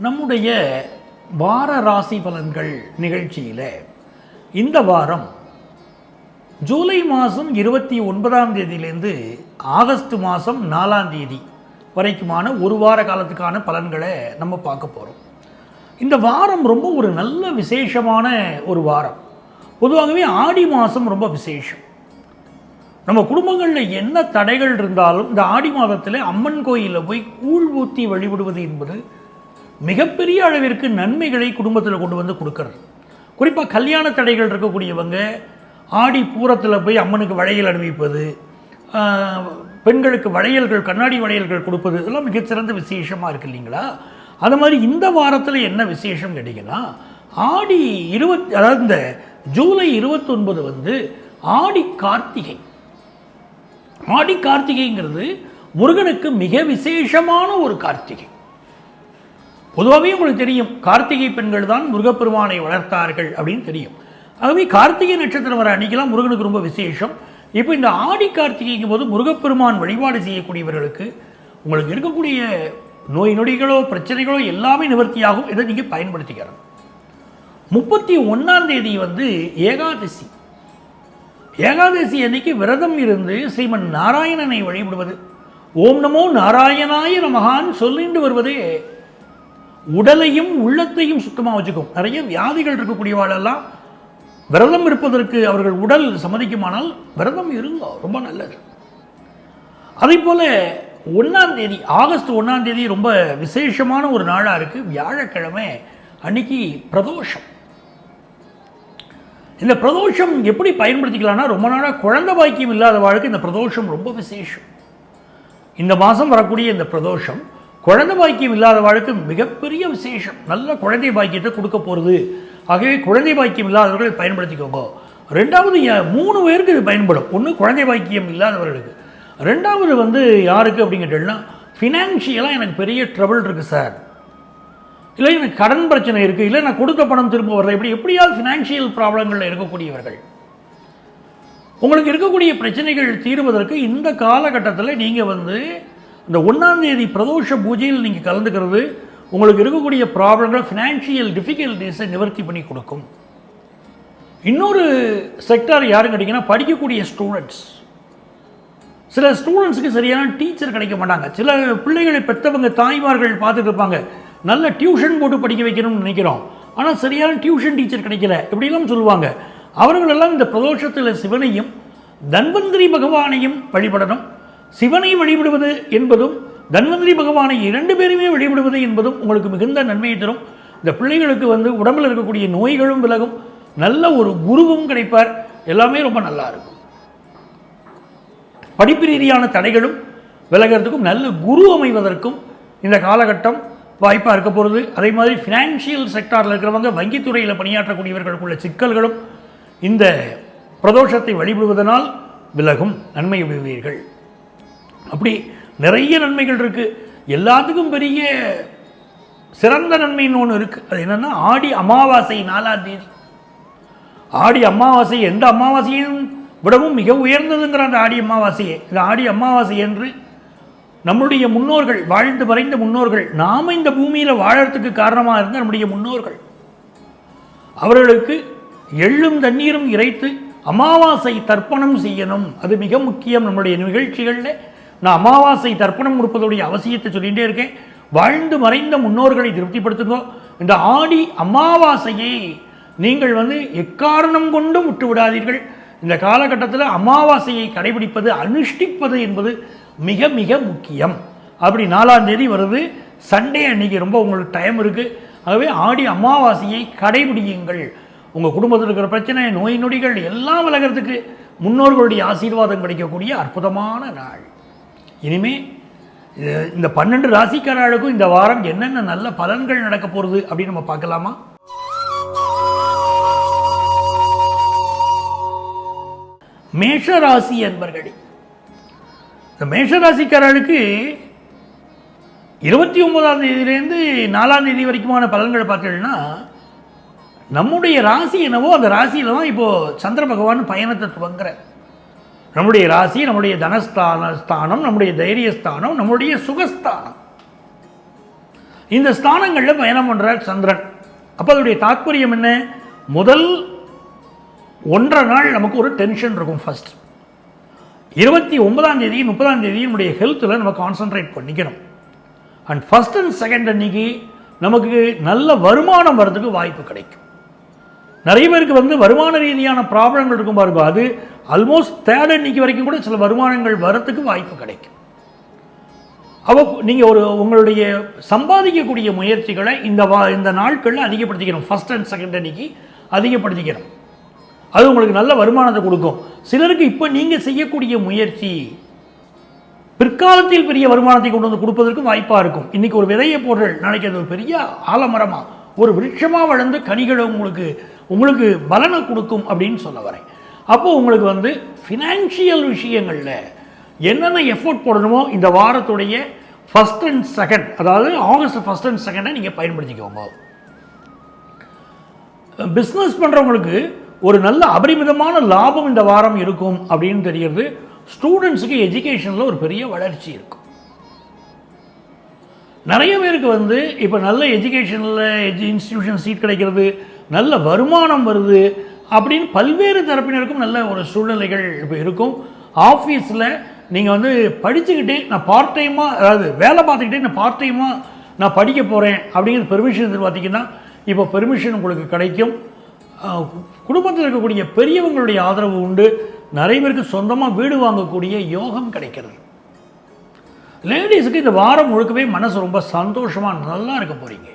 நம்முடைய வார ராசி பலன்கள் நிகழ்ச்சியில் இந்த வாரம் ஜூலை மாதம் 29ஆம் தேதியிலேருந்து ஆகஸ்ட் மாதம் 4ஆம் தேதி வரைக்குமான ஒரு வார காலத்துக்கான பலன்களை நம்ம பார்க்க போகிறோம். இந்த வாரம் ரொம்ப ஒரு நல்ல விசேஷமான ஒரு வாரம். பொதுவாகவே ஆடி மாதம் ரொம்ப விசேஷம். நம்ம குடும்பங்களில் என்ன தடைகள் இருந்தாலும் இந்த ஆடி மாதத்தில் அம்மன் கோயிலில் போய் கூழ் ஊற்றி வழிபடுவது என்பது மிகப்பெரிய அளவிற்கு நன்மைகளை குடும்பத்தில் கொண்டு வந்து கொடுக்கறது. குறிப்பாக கல்யாண தடைகள் இருக்கக்கூடியவங்க ஆடி பூரத்தில் போய் அம்மனுக்கு வளையல் அணிவிப்பது, பெண்களுக்கு வளையல்கள், கண்ணாடி வளையல்கள் கொடுப்பது, இதெல்லாம் மிகச்சிறந்த விசேஷமாக இருக்குது இல்லைங்களா? அது மாதிரி இந்த வாரத்தில் என்ன விசேஷம் கேட்டிங்கன்னா, அதாவது இந்த ஜூலை 29 வந்து ஆடி கார்த்திகை. ஆடி கார்த்திகைங்கிறது முருகனுக்கு மிக விசேஷமான ஒரு கார்த்திகை. பொதுவாகவே உங்களுக்கு தெரியும், கார்த்திகை பெண்கள் தான் முருகப்பெருமானை வளர்த்தார்கள் அப்படின்னு தெரியும். ஆகவே கார்த்திகை நட்சத்திரம் வர அன்னைக்கெல்லாம் முருகனுக்கு ரொம்ப விசேஷம். இப்போ இந்த ஆடி கார்த்திகைக்கும் போது முருகப்பெருமான் வழிபாடு செய்யக்கூடியவர்களுக்கு உங்களுக்கு இருக்கக்கூடிய நோய் நொடிகளோ பிரச்சனைகளோ எல்லாமே நிவர்த்தியாகும். இதை நீங்கள் பயன்படுத்திக்கிறோம். 31ஆம் தேதி வந்து ஏகாதசி. ஏகாதசி அன்னைக்கு விரதம் இருந்து ஸ்ரீமன் நாராயணனை வழிபடுவது, ஓம் நமோ நாராயணாய நமகான்னு சொல்லிட்டு வருவதே உடலையும் உள்ளத்தையும் சுத்தமாக வச்சுக்கும். நிறைய வியாதிகள் இருக்கக்கூடியவாளெல்லாம் விரதம் இருப்பதற்கு அவர்கள் உடல் சம்மதிக்குமானால் விரதம் இருங்க, ரொம்ப நல்லது. அதே போல் 1ஆம் தேதி, ஆகஸ்ட் 1ஆம் தேதி ரொம்ப விசேஷமான ஒரு நாளாக இருக்குது. வியாழக்கிழமை அன்னைக்கு பிரதோஷம். இந்த பிரதோஷம் எப்படி பயன்படுத்திக்கலாம்னா, ரொம்ப நாளாக குழந்தை பாக்கியம் இல்லாத வாழ்க்கை இந்த பிரதோஷம் ரொம்ப விசேஷம். இந்த மாதம் வரக்கூடிய இந்த பிரதோஷம் குழந்தை பாக்கியம் இல்லாத வாழ்க்கை மிகப்பெரிய விசேஷம். நல்ல குழந்தை பாக்கியத்தை கொடுக்க போகிறது. ஆகவே குழந்தை பாக்கியம் இல்லாதவர்கள் பயன்படுத்திக்கோங்க. ரெண்டாவது 3 பேருக்கு இது பயன்படும். ஒன்று குழந்தை பாக்கியம் இல்லாதவர்களுக்கு, ரெண்டாவது வந்து யாருக்கு அப்படின்னு கேட்டீங்கன்னா, ஃபினான்ஷியலாக எனக்கு பெரிய ட்ரபிள் இருக்குது சார், இல்லை எனக்கு கடன் பிரச்சனை இருக்குது, இல்லை நான் கொடுத்த பணம் திரும்ப வரல, எப்படியாவது ஃபினான்ஷியல் ப்ராப்ளங்களில் இருக்கக்கூடியவர்கள், உங்களுக்கு இருக்கக்கூடிய பிரச்சனைகள் தீர்வதற்கு இந்த காலகட்டத்தில் நீங்கள் வந்து இந்த 1ஆம் தேதி பிரதோஷ பூஜையில் நீங்கள் கலந்துக்கிறது உங்களுக்கு இருக்கக்கூடிய ப்ராப்ளங்கள், ஃபினான்ஷியல் டிஃபிகல்ட்டிஸை நிவர்த்தி பண்ணி கொடுக்கும். இன்னொரு செக்டார் யாருன்னு கேட்டிங்கன்னா, படிக்கக்கூடிய ஸ்டூடெண்ட்ஸ். சில ஸ்டூடெண்ட்ஸுக்கு சரியான டீச்சர் கிடைக்க மாட்டாங்க. சில பிள்ளைகளை பெற்றவங்க தாய்மார்கள் பார்த்துட்டு இருப்பாங்க, நல்ல டியூஷன் போட்டு படிக்க வைக்கணும்னு நினைக்கிறோம், ஆனால் சரியான டியூஷன் டீச்சர் கிடைக்கல, இப்படிலாம் சொல்லுவாங்க. அவர்களெல்லாம் இந்த பிரதோஷத்தில் சிவனையும் தன்வந்திரி பகவானையும் வழிபடணும். சிவனை வழிபடுவது என்பதும் தன்வந்திரி பகவானை 2 பேருமே வழிபடுவது என்பதும் உங்களுக்கு மிகுந்த நன்மையை தரும். இந்த பிள்ளைகளுக்கு வந்து உடம்பில் இருக்கக்கூடிய நோய்களும் விலகும், நல்ல ஒரு குருவும் கிடைப்பார், எல்லாமே ரொம்ப நல்லா இருக்கும். படிப்பு ரீதியான தடைகளும் விலகிறதுக்கும் நல்ல குரு அமைவதற்கும் இந்த காலகட்டம் வாய்ப்பாக இருக்க போகிறது. அதே மாதிரி ஃபினான்ஷியல் செக்டாரில் இருக்கிறவங்க, வங்கித்துறையில் பணியாற்றக்கூடியவர்களுக்குள்ள சிக்கல்களும் இந்த பிரதோஷத்தை வழிபடுவதனால் விலகும், நன்மை விடுவீர்கள். அப்படி நிறைய நன்மைகள் இருக்குது. எல்லாத்துக்கும் பெரிய சிறந்த நன்மைன்னு ஒன்று இருக்குது. அது என்னென்னா, ஆடி அமாவாசை 4ஆம் தேதி. ஆடி அமாவாசை எந்த அமாவாசையும் விடவும் மிக உயர்ந்ததுங்கிற அந்த ஆடி அமாவாசையே. இந்த ஆடி அமாவாசை என்று நம்முடைய முன்னோர்கள், வாழ்ந்து மறைந்த முன்னோர்கள், நாம் இந்த பூமியில் வாழறதுக்கு காரணமாக இருந்த நம்முடைய முன்னோர்கள், அவர்களுக்கு எள்ளும் தண்ணீரும் இறைத்து அமாவாசை தர்ப்பணம் செய்யணும். அது மிக முக்கியம். நம்முடைய நிகழ்ச்சிகளில் நான் அமாவாசை தர்ப்பணம் கொடுப்பதுடைய அவசியத்தை சொல்லிகிட்டே இருக்கேன். வாழ்ந்து மறைந்த முன்னோர்களை திருப்திப்படுத்துங்க. இந்த ஆடி அமாவாசையை நீங்கள் வந்து எக்காரணம் கொண்டும் விட்டு விடாதீர்கள். இந்த காலகட்டத்தில் அமாவாசையை கடைபிடிப்பது, அனுஷ்டிப்பது என்பது மிக மிக முக்கியம். அப்படி 4ஆம் தேதி வருது, சண்டே அன்னைக்கு ரொம்ப உங்களுக்கு டைம் இருக்குது. ஆகவே ஆடி அமாவாசையை கடைபிடியுங்கள். உங்கள் குடும்பத்தில் இருக்கிற பிரச்சனை, நோய் நொடிகள் எல்லாம் விலகிறதுக்கு முன்னோர்களுடைய ஆசீர்வாதம் கிடைக்கக்கூடிய அற்புதமான நாள். இனிமே இந்த 12 ராசிக்காரர்களுக்கும் இந்த வாரம் என்னென்ன நல்ல பலன்கள் நடக்க போகிறது அப்படின்னு நம்ம பார்க்கலாமா? மேஷராசி என்பர்களே, இந்த மேஷராசிக்காரர்களுக்கு 29ஆம் தேதியிலேருந்து 4ஆம் தேதி வரைக்குமான பலன்கள் பார்த்தீங்கன்னா, நம்முடைய ராசி என்னவோ அந்த ராசியில் தான் இப்போது சந்திர பகவான் பயணத்தை துவங்குற. நம்முடைய ராசி, நம்முடைய தனஸ்தானம், நம்முடைய தைரியஸ்தானம், நம்முடைய சுகஸ்தானம், இந்த ஸ்தானங்களில் பயணம் பண்ணுறார் சந்திரன். அப்போ அதோடைய தாற்பயம் என்ன? முதல் 1.5 நாள் நமக்கு ஒரு டென்ஷன் இருக்கும். ஃபர்ஸ்ட் 29ஆம் தேதி 30ஆம் தேதி நம்முடைய ஹெல்த்தில் நம்ம கான்சன்ட்ரேட் பண்ணிக்கணும். அண்ட் ஃபர்ஸ்ட் அண்ட் செகண்ட் அன்னைக்கு நமக்கு நல்ல வருமானம் வர்றதுக்கு வாய்ப்பு கிடைக்கும். நிறைய பேருக்கு வந்து வருமான ரீதியான ப்ராப்ளங்கள் இருக்கும் பாருங்க, அது ஆல்மோஸ்ட் தேர்ட் அன்னைக்கு வரைக்கும் கூட சில வருமானங்கள் வரத்துக்கு வாய்ப்பு கிடைக்கும். அப்போ நீங்கள் உங்களுடைய சம்பாதிக்கக்கூடிய முயற்சிகளை இந்த நாட்களில் அதிகப்படுத்திக்கணும். ஃபர்ஸ்ட் அண்ட் செகண்ட் அன்னைக்கு அதிகப்படுத்திக்கணும். அது உங்களுக்கு நல்ல வருமானத்தை கொடுக்கும். சிலருக்கு இப்போ நீங்கள் செய்யக்கூடிய முயற்சி பிற்காலத்தில் பெரிய வருமானத்தை கொண்டு வந்து கொடுப்பதற்கு வாய்ப்பாக இருக்கும். இன்றைக்கி ஒரு விதையை போடுறல், நாளைக்கு அது ஒரு பெரிய ஆலமரமாக ஒரு விருட்சமாக வளர்ந்து கனிகளை உங்களுக்கு பலனை கொடுக்கும் அப்படின்னு சொல்ல வரேன். அப்போது உங்களுக்கு வந்து ஃபினான்ஷியல் விஷயங்களில் என்னென்ன எஃபோர்ட் போடணுமோ இந்த வாரத்துடைய ஃபர்ஸ்ட் அண்ட் செகண்ட், அதாவது ஆகஸ்ட் ஃபர்ஸ்ட் அண்ட் செகண்டை நீங்கள் பயன்படுத்திக்கோங்க. பிஸ்னஸ் பண்ணுறவங்களுக்கு ஒரு நல்ல அபரிமிதமான லாபம் இந்த வாரம் இருக்கும் அப்படின்னு தெரிகிறது. ஸ்டூடெண்ட்ஸுக்கு எஜுகேஷனில் ஒரு பெரிய வளர்ச்சி இருக்கும். நிறைய பேருக்கு வந்து இப்போ நல்ல எஜுகேஷனில் இன்ஸ்டிடியூஷன் சீட் கிடைக்கிறது, நல்ல வருமானம் வருது அப்படின்னு பல்வேறு தரப்பினருக்கும் நல்ல ஒரு சூழ்நிலைகள் இப்போ இருக்கும். ஆஃபீஸில் நீங்கள் வந்து படிச்சுக்கிட்டே நான் பார்ட் டைமாக, அதாவது வேலை பார்த்துக்கிட்டே நான் பார்ட் டைமாக நான் படிக்க போகிறேன் அப்படிங்கிற பெர்மிஷன் எதிர்பார்த்திங்கன்னா இப்போ பெர்மிஷன் உங்களுக்கு கிடைக்கும். குடும்பத்தில் இருக்கக்கூடிய பெரியவங்களுடைய ஆதரவு உண்டு. நிறைய பேருக்கு சொந்தமாக வீடு வாங்கக்கூடிய யோகம் கிடைக்கிறது. லேடிஸுக்கு இந்த வாரம் முழுக்கவே மனசு ரொம்ப சந்தோஷமாக நல்லா இருக்க போகிறீங்க.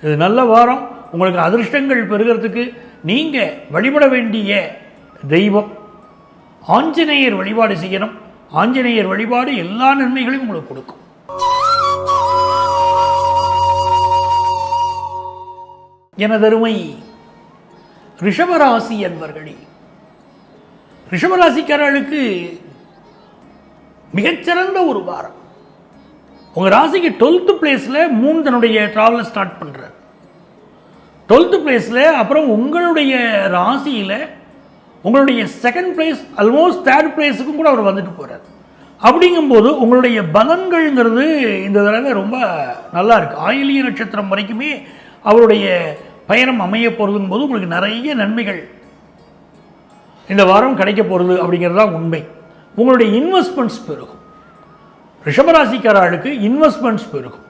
இது நல்ல வாரம். உங்களுக்கு அதிர்ஷ்டங்கள் பெறுகிறதுக்கு நீங்கள் வழிபட வேண்டிய தெய்வம் ஆஞ்சநேயர் வழிபாடு செய்யணும். ஆஞ்சநேயர் வழிபாடு எல்லா நன்மைகளையும் உங்களுக்கு கொடுக்கும். எனதருமை ரிஷபராசி என்பர்களே, ரிஷபராசிக்காரர்களுக்கு மிகச்சிறந்த ஒரு வாரம். உங்கள் ராசிக்கு 12th பிளேஸில் மூன் தன்னுடைய ட்ராவலை ஸ்டார்ட் பண்ணுறார். 12th பிளேஸில் அப்புறம் உங்களுடைய ராசியில் உங்களுடைய செகண்ட் பிளேஸ் ஆல்மோஸ்ட் தேர்ட் பிளேஸுக்கும் கூட அவர் வந்துட்டு போகிறார். அப்படிங்கும்போது உங்களுடைய பலன்கள்ங்கிறது இந்த தடவை ரொம்ப நல்லா இருக்குது. ஆயிலிய நட்சத்திரம் வரைக்குமே அவருடைய பயணம் அமைய போகிறதுங்கும் போது உங்களுக்கு நிறைய நன்மைகள் இந்த வாரம் கிடைக்க போகிறது அப்படிங்கிறது தான் உண்மை. உங்களுடைய இன்வெஸ்ட்மெண்ட்ஸ் பெருகும். ரிஷபராசிக்காரர்களுக்கு இன்வெஸ்ட்மெண்ட்ஸ் பெருகும்.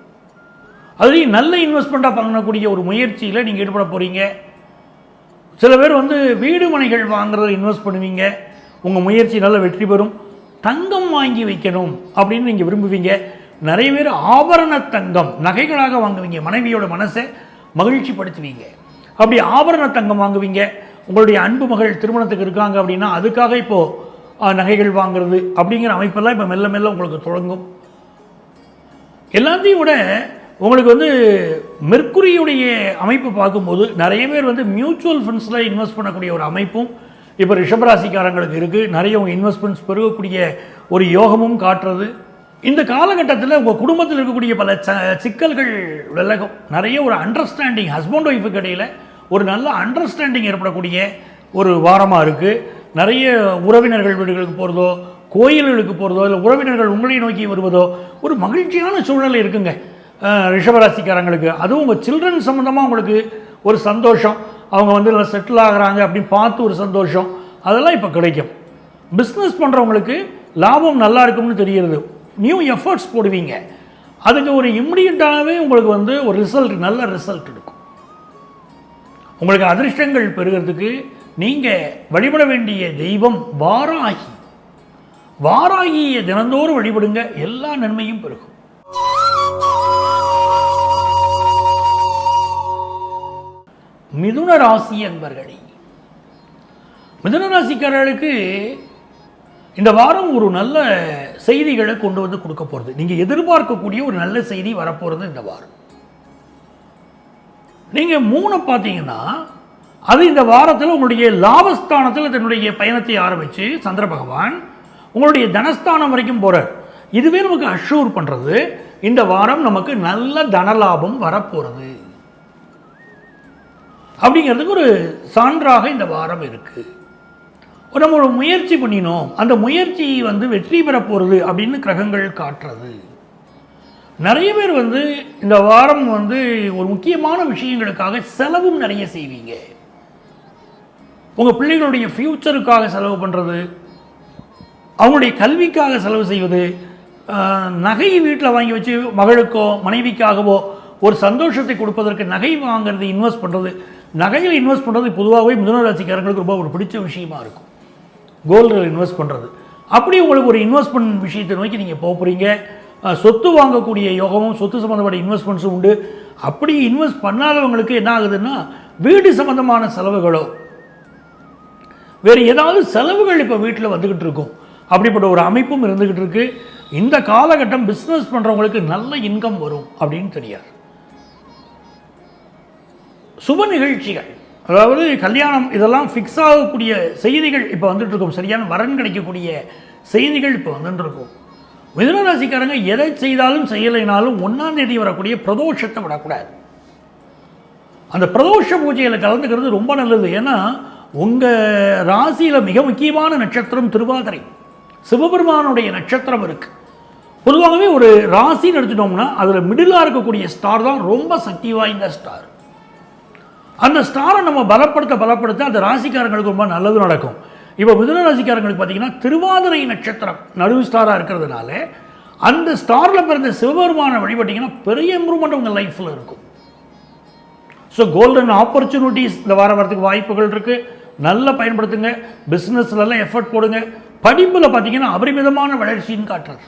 அதுலேயும் நல்ல இன்வெஸ்ட்மெண்ட்டாக பண்ணக்கூடிய ஒரு முயற்சியில் நீங்கள் ஈடுபட போகிறீங்க. சில பேர் வந்து வீடு மனைகள் வாங்குறத இன்வெஸ்ட் பண்ணுவீங்க. உங்கள் முயற்சி நல்ல வெற்றி பெறும். தங்கம் வாங்கி வைக்கணும் அப்படின்னு நீங்கள் விரும்புவீங்க. நிறைய பேர் ஆபரண தங்கம் நகைகளாக வாங்குவீங்க. மனைவியோட மனசை மகிழ்ச்சி படுத்துவீங்க. அப்படி ஆபரண தங்கம் வாங்குவீங்க. உங்களுடைய அன்பு மகள் திருமணத்துக்கு இருக்காங்க அப்படின்னா அதுக்காக இப்போது நகைகள் வாங்குறது அப்படிங்கிற அமைப்பெல்லாம் இப்போ மெல்ல மெல்ல உங்களுக்கு தொடங்கும். எல்லாத்தையும் விட உங்களுக்கு வந்து மெர்க்குரியுடைய அமைப்பு பார்க்கும்போது நிறைய பேர் வந்து மியூச்சுவல் ஃபண்ட்ஸில் இன்வெஸ்ட் பண்ணக்கூடிய ஒரு அமைப்பும் இப்போ ரிஷபராசிக்காரங்களுக்கு இருக்குது. நிறைய உங்கள் இன்வெஸ்ட்மெண்ட்ஸ் பெருகக்கூடிய ஒரு யோகமும் காட்டுறது. இந்த காலகட்டத்தில் உங்கள் குடும்பத்தில் இருக்கக்கூடிய பல சிக்கல்கள் விலகும். நிறைய ஒரு அண்டர்ஸ்டாண்டிங் ஹஸ்பண்ட் ஒய்ஃபுக்கு இடையில் ஒரு நல்ல அண்டர்ஸ்டாண்டிங் ஏற்படக்கூடிய ஒரு வாரமாக இருக்குது. நிறைய உறவினர்கள் வீடுகளுக்கு போகிறதோ, கோயில்களுக்கு போகிறதோ, இல்லை உறவினர்கள் உங்களை நோக்கி வருவதோ ஒரு மகிழ்ச்சியான சூழ்நிலை இருக்குங்க ரிஷபராசிக்காரங்களுக்கு. அதுவும் உங்கள் சில்ட்ரன் சம்மந்தமாக உங்களுக்கு ஒரு சந்தோஷம், அவங்க வந்து நல்லா செட்டில் ஆகிறாங்க அப்படின்னு பார்த்து ஒரு சந்தோஷம், அதெல்லாம் இப்போ கிடைக்கும். பிஸ்னஸ் பண்ணுறவங்களுக்கு லாபம் நல்லா இருக்கும்னு தெரிகிறது. நியூ எஃபர்ட்ஸ் போடுவீங்க. அதுக்கு ஒரு இம்மிடியட்டாகவே உங்களுக்கு வந்து ஒரு ரிசல்ட், நல்ல ரிசல்ட் இருக்கும். உங்களுக்கு அதிர்ஷ்டங்கள் பெறுகிறதுக்கு நீங்கள் வழிபட வேண்டிய தெய்வம் வாராகி. வாராகியை தினந்தோறும் வழிபடுங்க, எல்லா நன்மையும் பெருகும். மிதுன ராசி என்பர்களே, மிதுன ராசிக்காரர்களுக்கு இந்த வாரம் ஒரு நல்ல செய்திகளை கொண்டு வந்து கொடுக்க போகிறது. நீங்கள் எதிர்பார்க்கக்கூடிய ஒரு நல்ல செய்தி வரப்போகிறது இந்த வாரம். நீங்கள் 3 பார்த்தீங்கன்னா அது இந்த வாரத்தில் உங்களுடைய லாபஸ்தானத்தில் தன்னுடைய பயணத்தை ஆரம்பித்து சந்திர பகவான் உங்களுடைய தனஸ்தானம் வரைக்கும் போகிறார். இதுவே நமக்கு அஷ்யூர் பண்ணுறது இந்த வாரம் நமக்கு நல்ல தனலாபம் வரப்போகிறது அப்படிங்கிறதுக்கு ஒரு சான்றாக இந்த வாரம் இருக்குது. நம்ம ஒரு முயற்சி பண்ணினோம், அந்த முயற்சி வந்து வெற்றி பெற போகிறது அப்படின்னு கிரகங்கள் காட்டுறது. நிறைய பேர் வந்து இந்த வாரம் வந்து ஒரு முக்கியமான விஷயங்களுக்காக செலவும் நிறைய செய்வீங்க. உங்கள் பிள்ளைகளுடைய ஃப்யூச்சருக்காக செலவு பண்ணுறது, அவங்களுடைய கல்விக்காக செலவு செய்வது, நகை வீட்டில் வாங்கி வச்சு மகளுக்கோ மனைவிக்காகவோ ஒரு சந்தோஷத்தை கொடுப்பதற்கு நகை வாங்கிறது, இன்வெஸ்ட் பண்ணுறது. நகையில் இன்வெஸ்ட் பண்ணுறது பொதுவாகவே மிதுன ராசிக்காரங்களுக்கு ரொம்ப ஒரு பிடிச்ச விஷயமா இருக்கும். கோல்டில் இன்வெஸ்ட் பண்ணுறது. அப்படி உங்களுக்கு ஒரு இன்வெஸ்ட்மெண்ட் விஷயத்தை நோக்கி நீங்கள் போகிறீங்க. சொத்து வாங்கக்கூடிய யோகமும் சொத்து சம்மந்தப்பட்ட இன்வெஸ்ட்மெண்ட்ஸும் உண்டு. அப்படி இன்வெஸ்ட் பண்ணாதவங்களுக்கு என்ன ஆகுதுன்னா, வீடு சம்மந்தமான செலவுகளோ வேறு ஏதாவது செலவுகள் இப்போ வீட்டில் வந்துக்கிட்டு இருக்கும். அப்படிப்பட்ட ஒரு அமைப்பும் இருந்துக்கிட்டு இருக்கு. இந்த காலகட்டம் பிஸ்னஸ் பண்ணுறவங்களுக்கு நல்ல இன்கம் வரும் அப்படின்னு தெரியாது. சுப நிகழ்ச்சிகள், அதாவது கல்யாணம், இதெல்லாம் ஃபிக்ஸ் ஆகக்கூடிய செய்திகள் இப்போ வந்துட்டு இருக்கும். சரியான வரன் கிடைக்கக்கூடிய செய்திகள் இப்போ வந்துட்டு இருக்கும். மிதுன ராசிக்காரங்க எதை செய்தாலும் செய்யலைனாலும் 1ஆம் தேதி வரக்கூடிய பிரதோஷத்தை விடக்கூடாது. அந்த பிரதோஷ பூஜையில் கலந்துக்கிறது ரொம்ப நல்லது. ஏன்னா உங்கள் ராசியில் மிக முக்கியமான நட்சத்திரம் திருவாதிரை, சிவபெருமானுடைய நட்சத்திரம் இருக்குது. பொதுவாகவே ஒரு ராசின்னு எடுத்துட்டோம்னா அதில் மிடிலாக இருக்கக்கூடிய ஸ்டார் தான் ரொம்ப சக்தி வாய்ந்த ஸ்டார். அந்த ஸ்டாரை நம்ம பலப்படுத்த அந்த ராசிக்காரங்களுக்கு ரொம்ப நல்லது நடக்கும். இப்போ மிதுன ராசிக்காரங்களுக்கு பார்த்தீங்கன்னா திருவாதிரை நட்சத்திரம் நடுவு ஸ்டாராக இருக்கிறதுனால அந்த ஸ்டாரில் பிறந்த சிவபெருமானை வழிபட்டிங்கன்னா பெரிய இம்ப்ரூவ்மெண்ட் உங்கள் லைஃப்பில் இருக்கும். ஸோ கோல்டன் ஆப்பர்ச்சுனிட்டிஸ் இந்த வரத்துக்கு வாய்ப்புகள் இருக்குது. நல்லா பயன்படுத்துங்க. பிஸ்னஸ்லாம் எஃபர்ட் போடுங்க. படிப்பில் பார்த்தீங்கன்னா அபரிமிதமான வளர்ச்சின்னு காட்டுறது.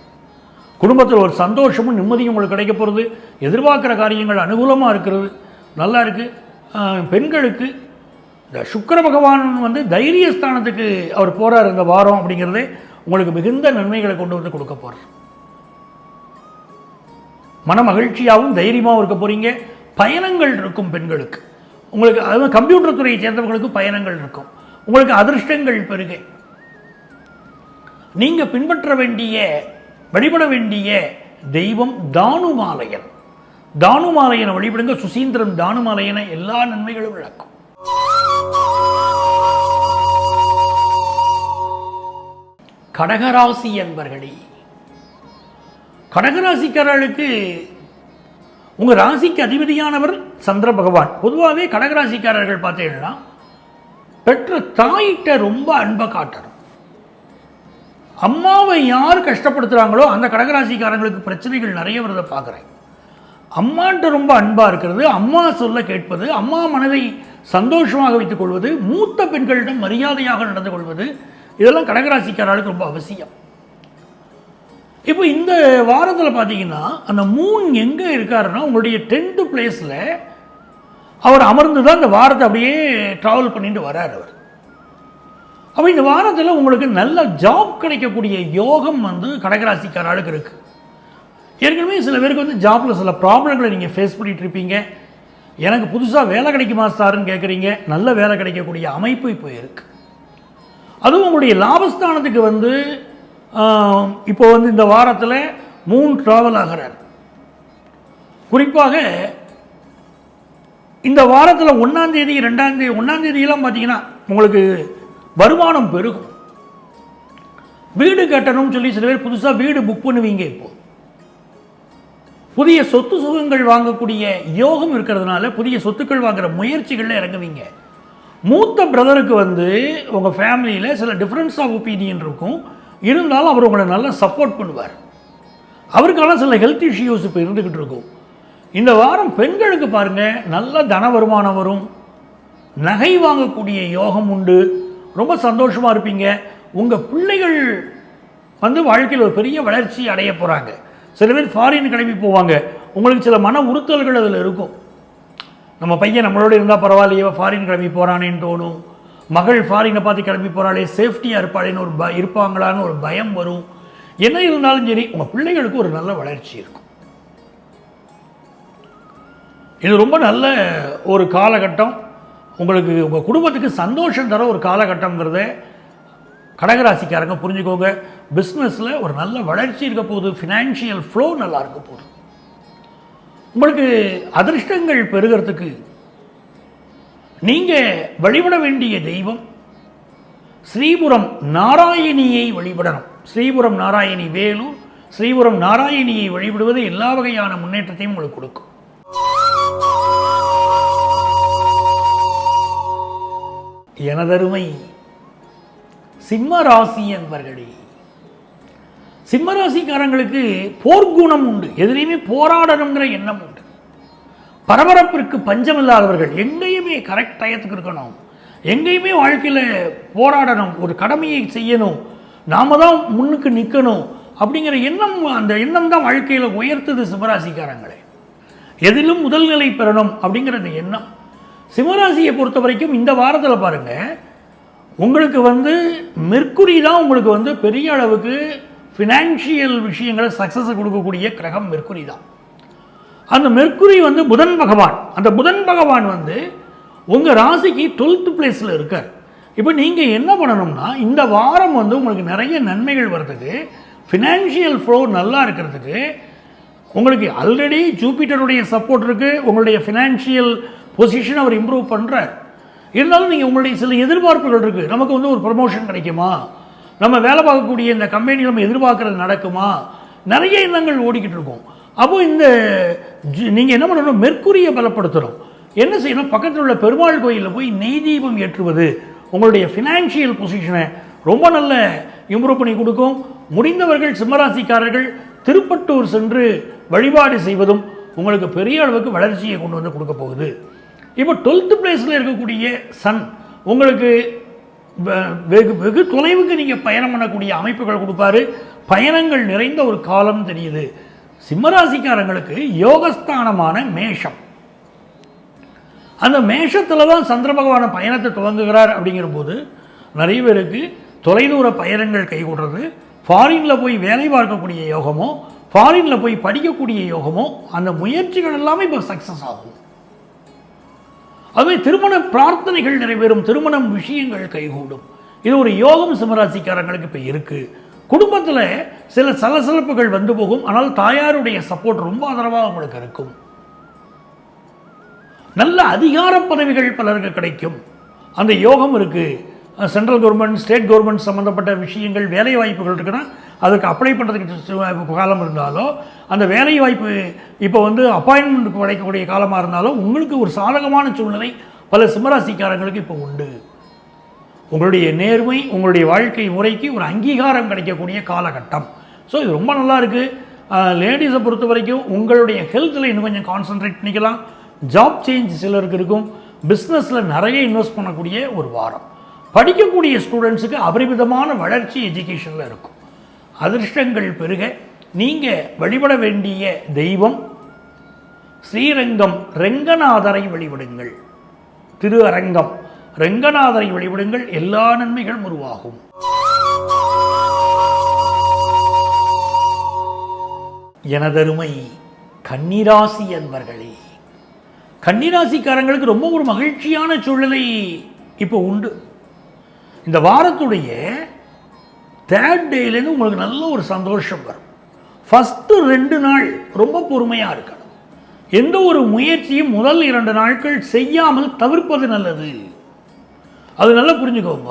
குடும்பத்தில் ஒரு சந்தோஷமும் நிம்மதியும் உங்களுக்கு கிடைக்க போகிறது. எதிர்பார்க்குற காரியங்கள் அனுகூலமாக இருக்கிறது. நல்லா இருக்குது. பெண்களுக்கு இந்த சுக்கிர பகவான் வந்து தைரியஸ்தானத்துக்கு அவர் போகிறார் இந்த வாரம். அப்படிங்கிறதே உங்களுக்கு மிகுந்த நன்மைகளை கொண்டு வந்து கொடுக்க போகிறார். மன மகிழ்ச்சியாகவும் தைரியமாகவும் இருக்க போகிறீங்க. பயணங்கள் இருக்கும் பெண்களுக்கு. உங்களுக்கு அதாவது கம்ப்யூட்டர் துறையை சேர்ந்தவர்களுக்கு பயணங்கள் இருக்கும். உங்களுக்கு அதிர்ஷ்டங்கள் பெருக. நீங்கள் பின்பற்ற வேண்டிய வழிபட வேண்டிய தெய்வம் தானுமாலயன். தானுமாலயனை வழிபடுங்க. சுசீந்திரன் தானுமாலயனை எல்லா நன்மைகளும் விளக்கும். கடகராசி என்பர்களே, கடகராசிக்காரர்களுக்கு உங்கள் ராசிக்கு அதிபதியானவர் சந்திர பகவான். பொதுவாகவே கடகராசிக்காரர்கள் பார்த்தீங்கன்னா பெற்ற தாயிட்ட ரொம்ப அன்பை காட்டணும். அம்மாவை யார் கஷ்டப்படுத்துகிறாங்களோ அந்த கடகராசிக்காரங்களுக்கு பிரச்சனைகள் நிறைய வரதை பார்க்குறேன். அம்மான்ட்டு ரொம்ப அன்பாக இருக்கிறது, அம்மா சொல்ல கேட்பது, அம்மா மனதை சந்தோஷமாக வைத்துக் கொள்வது, மூத்த பெண்களிடம் மரியாதையாக நடந்து கொள்வது, இதெல்லாம் கடகராசிக்காரர்களுக்கு ரொம்ப அவசியம். இப்போ இந்த வாரத்தில் பார்த்தீங்கன்னா அந்த மூன் எங்கே இருக்காருன்னா உங்களுடைய 10th பிளேஸில் அவர் அமர்ந்து தான் இந்த வாரத்தை அப்படியே ட்ராவல் பண்ணிட்டு வர்றார் அவர். அப்போ இந்த வாரத்தில் உங்களுக்கு நல்ல ஜாப் கிடைக்கக்கூடிய யோகம் வந்து கடகராசிக்காரர்களுக்கு இருக்குது. ஏற்கனவே சில பேருக்கு வந்து ஜாப்பில் சில ப்ராப்ளங்களை நீங்கள் ஃபேஸ் பண்ணிகிட்டு இருப்பீங்க. எனக்கு புதுசாக வேலை கிடைக்குமா சார்ன்னு கேட்குறீங்க. நல்ல வேலை கிடைக்கக்கூடிய அமைப்பு இப்போ இருக்குது. அதுவும் உங்களுடைய லாபஸ்தானத்துக்கு வந்து இப்போ வந்து இந்த வாரத்தில் மூன் ட்ராவல் ஆகிறார். குறிப்பாக இந்த வாரத்தில் 1ஆம் தேதி 2ஆம் தேதி 1ஆம் தேதியெல்லாம் பார்த்தீங்கன்னா உங்களுக்கு வருமானம் பெருகும். வீடு கட்டணும்னு சொல்லி சில பேர் புதுசாக வீடு புக் பண்ணுவீங்க. இப்போது புதிய சொத்து சுகங்கள் வாங்கக்கூடிய யோகம் இருக்கிறதுனால புதிய சொத்துக்கள் வாங்குகிற முயற்சிகளில் இறங்குவீங்க. மூத்த பிரதருக்கு வந்து உங்கள் ஃபேமிலியில் சில டிஃப்ரென்ஸ் ஆஃப் ஒப்பீனியன் இருக்கும். இருந்தாலும் அவர் உங்களை நல்லா சப்போர்ட் பண்ணுவார். அவருக்கான சில ஹெல்த் இஷ்யூஸ் இப்போ இருந்துக்கிட்டு இருக்கும். இந்த வாரம் பெண்களுக்கு பாருங்கள், நல்ல தன வருமானம் வரும். நகை வாங்கக்கூடிய யோகம் உண்டு. ரொம்ப சந்தோஷமாக இருப்பீங்க. உங்கள் பிள்ளைகள் வந்து வாழ்க்கையில் ஒரு பெரிய வளர்ச்சி அடைய போகிறாங்க. சில பேர் ஃபாரின் கிளம்பி போவாங்க. உங்களுக்கு சில மன உறுத்தல்கள் அதில் இருக்கும். நம்ம பையன் நம்மளோட இருந்தால் பரவாயில்லையே, ஃபாரின் கிளம்பி போகிறானேன்னு தோணும். மகள் ஃபாரினை பார்த்து கிளம்பி போகிறாளே, சேஃப்டியாக இருப்பாளேன்னு ஒரு இருப்பாங்களான்னு ஒரு பயம் வரும். என்ன இருந்தாலும் சரி உங்கள் பிள்ளைகளுக்கு ஒரு நல்ல வளர்ச்சி இருக்கும். இது ரொம்ப நல்ல ஒரு காலகட்டம். உங்களுக்கு உங்கள் குடும்பத்துக்கு சந்தோஷம் தர ஒரு காலகட்டங்கிறத கடகராசிக்காரங்க புரிஞ்சுக்கோங்க. பிஸ்னஸில் ஒரு நல்ல வளர்ச்சி இருக்க போகுது. ஃபினான்ஷியல் ஃப்ளோ நல்லா இருக்க போகுது. உங்களுக்கு அதிர்ஷ்டங்கள் பெறுகிறதுக்கு நீங்கள் வழிபட வேண்டிய தெய்வம் ஸ்ரீபுரம் நாராயணியை வழிபடணும். ஸ்ரீபுரம் நாராயணி வேலூர், ஸ்ரீபுரம் நாராயணியை வழிபடுவது எல்லா வகையான முன்னேற்றத்தையும் உங்களுக்கு கொடுக்கும். எனதருமை சிம்ம ராசி என்பர்களே, சிம்ம ராசிக்காரங்களுக்கு போர்க்குணம் உண்டு. எதிரையுமே போராடணுங்கிற எண்ணம் உண்டு. பரபரப்பிற்கு பஞ்சமில்லாதவர்கள். எங்கேயுமே கரெக்ட் டயத்துக்கு இருக்கணும், எங்கேயுமே வாழ்க்கையில் போராடணும், ஒரு கடமையை செய்யணும், நாம தான் முன்னுக்கு நிற்கணும் அப்படிங்கிற எண்ணம். அந்த எண்ணம் தான் வாழ்க்கையில் உயர்த்துது சிம்மராசிக்காரங்களே. எதிலும் முதல் நிலை பெறணும் அப்படிங்கிற அந்த எண்ணம். சிம்மராசியை பொறுத்த வரைக்கும் இந்த வாரத்தில் பாருங்க, உங்களுக்கு மெர்க்குரி தான் உங்களுக்கு பெரிய அளவுக்கு ஃபினான்ஷியல் விஷயங்களை சக்ஸஸை கொடுக்கக்கூடிய கிரகம் மெர்க்குரி தான். அந்த மெர்க்குரி புதன் பகவான். அந்த புதன் பகவான் உங்கள் ராசிக்கு 12th பிளேஸில் இருக்கார். இப்போ நீங்கள் என்ன பண்ணணும்னா, இந்த வாரம் உங்களுக்கு நிறைய நன்மைகள் வர்றதுக்கு, ஃபினான்ஷியல் ஃப்ளோ நல்லா இருக்கிறதுக்கு, உங்களுக்கு ஆல்ரெடி ஜூபிட்டருடைய சப்போர்ட் இருக்குது. உங்களுடைய ஃபினான்ஷியல் பொசிஷன் அவர் இம்ப்ரூவ் பண்ணுறார். இருந்தாலும் நீங்கள் உங்களுடைய சில எதிர்பார்ப்புகள் இருக்குது. நமக்கு ஒரு ப்ரமோஷன் கிடைக்குமா, நம்ம வேலை பார்க்கக்கூடிய இந்த கம்பெனி நம்ம எதிர்பார்க்குறது நடக்குமா, நிறைய எண்ணங்கள் ஓடிக்கிட்டு இருக்கும். அப்போது இந்த நீங்கள் என்ன பண்ணணும், மெர்க்குரியை பலப்படுத்தணும். என்ன செய்யணும், பக்கத்தில் உள்ள பெருமாள் கோயிலில் போய் நெய் தீபம் ஏற்றுவது உங்களுடைய ஃபினான்ஷியல் பொசிஷனை ரொம்ப நல்ல இம்ப்ரூவ் பண்ணி கொடுக்கும். முடிந்தவர்கள் சிம்மராசிக்காரர்கள் திருப்பட்டூர் சென்று வழிபாடு செய்வதும் உங்களுக்கு பெரிய அளவுக்கு வளர்ச்சியை கொண்டு கொடுக்க போகுது. இப்போ 12th பிளேஸில் இருக்கக்கூடிய சன் உங்களுக்கு வெகு தொலைவுக்கு நீங்கள் பயணம் பண்ணக்கூடிய அமைப்புகள் கொடுப்பாரு. பயணங்கள் நிறைந்த ஒரு காலம் தெரியுது. சிம்மராசிக்காரங்களுக்கு யோகஸ்தானமான மேஷம், அந்த மேஷத்தில் தான் சந்திர பகவான பயணத்தை துவங்குகிறார். அப்படிங்கிற போது நிறைய பேருக்கு தொலைதூர பயணங்கள் கைகூடுறது, ஃபாரினில் போய் வேலை பார்க்கக்கூடிய யோகமோ, ஃபாரினில் போய் படிக்கக்கூடிய யோகமோ, அந்த முயற்சிகள் எல்லாமே இப்போ சக்ஸஸ் ஆகும். அதுவே திருமண பிரார்த்தனைகள் நிறைவேறும், திருமணம் விஷயங்கள் கைகூடும். இது ஒரு யோகம் சிம்மராசிக்காரங்களுக்கு இப்போ இருக்குது. குடும்பத்தில் சில சலசலப்புகள் போகும். ஆனால் தாயாருடைய சப்போர்ட் ரொம்ப ஆதரவாக உங்களுக்கு இருக்கும். நல்ல அதிகார பதவிகள் பலருக்கு கிடைக்கும், அந்த யோகம் இருக்குது. சென்ட்ரல் கவர்மெண்ட், ஸ்டேட் கவர்மெண்ட் சம்மந்தப்பட்ட விஷயங்கள், வேலை வாய்ப்புகள் இருக்குன்னா அதுக்கு அப்ளை பண்ணுறதுக்கு காலம் இருந்தாலோ, அந்த வேலை வாய்ப்பு இப்போ அப்பாயின்மெண்ட்டுக்கு கிடைக்கக்கூடிய காலமாக இருந்தாலும் உங்களுக்கு ஒரு சாதகமான சூழ்நிலை பல சிம்மராசிக்காரங்களுக்கு இப்போ உண்டு. உங்களுடைய நேர்மை, உங்களுடைய வாழ்க்கை முறைக்கு ஒரு அங்கீகாரம் கிடைக்கக்கூடிய காலகட்டம். ஸோ இது ரொம்ப நல்லா இருக்குது. லேடிஸை பொறுத்த வரைக்கும் உங்களுடைய ஹெல்த்தில் இன்னும் கொஞ்சம் கான்சன்ட்ரேட் பண்ணிக்கலாம். ஜாப் சேஞ்ச் சிலருக்கு இருக்கும். பிஸ்னஸில் நிறைய இன்வெஸ்ட் பண்ணக்கூடிய ஒரு வாரம். படிக்கக்கூடிய ஸ்டூடெண்ட்ஸுக்கு அபரிமிதமான வளர்ச்சி எஜுகேஷனில் இருக்கும். அதிர்ஷ்டங்கள் பெருக நீங்கள் வழிபட வேண்டிய தெய்வம் ஸ்ரீரங்கம் ரெங்கநாதரை வழிபடுங்கள். திரு அரங்கம் ரெங்கநாதரை வழிபடுங்கள், எல்லா நன்மைகளும் உருவாகும். எனதருமை கன்னிராசி அன்பர்களே, கன்னிராசிக்காரங்களுக்கு ரொம்ப ஒரு மகிழ்ச்சியான சூழ்நிலை இப்போ உண்டு. இந்த வாரத்துடைய 3rd டேலேருந்து உங்களுக்கு நல்ல ஒரு சந்தோஷம் வரும். ஃபஸ்ட்டு 2 நாள் ரொம்ப பொறுமையாக இருக்கணும். எந்த ஒரு முயற்சியும் முதல் 2 நாட்கள் செய்யாமல் தவிர்ப்பது நல்லது. அது நல்லா புரிஞ்சுக்கோங்க.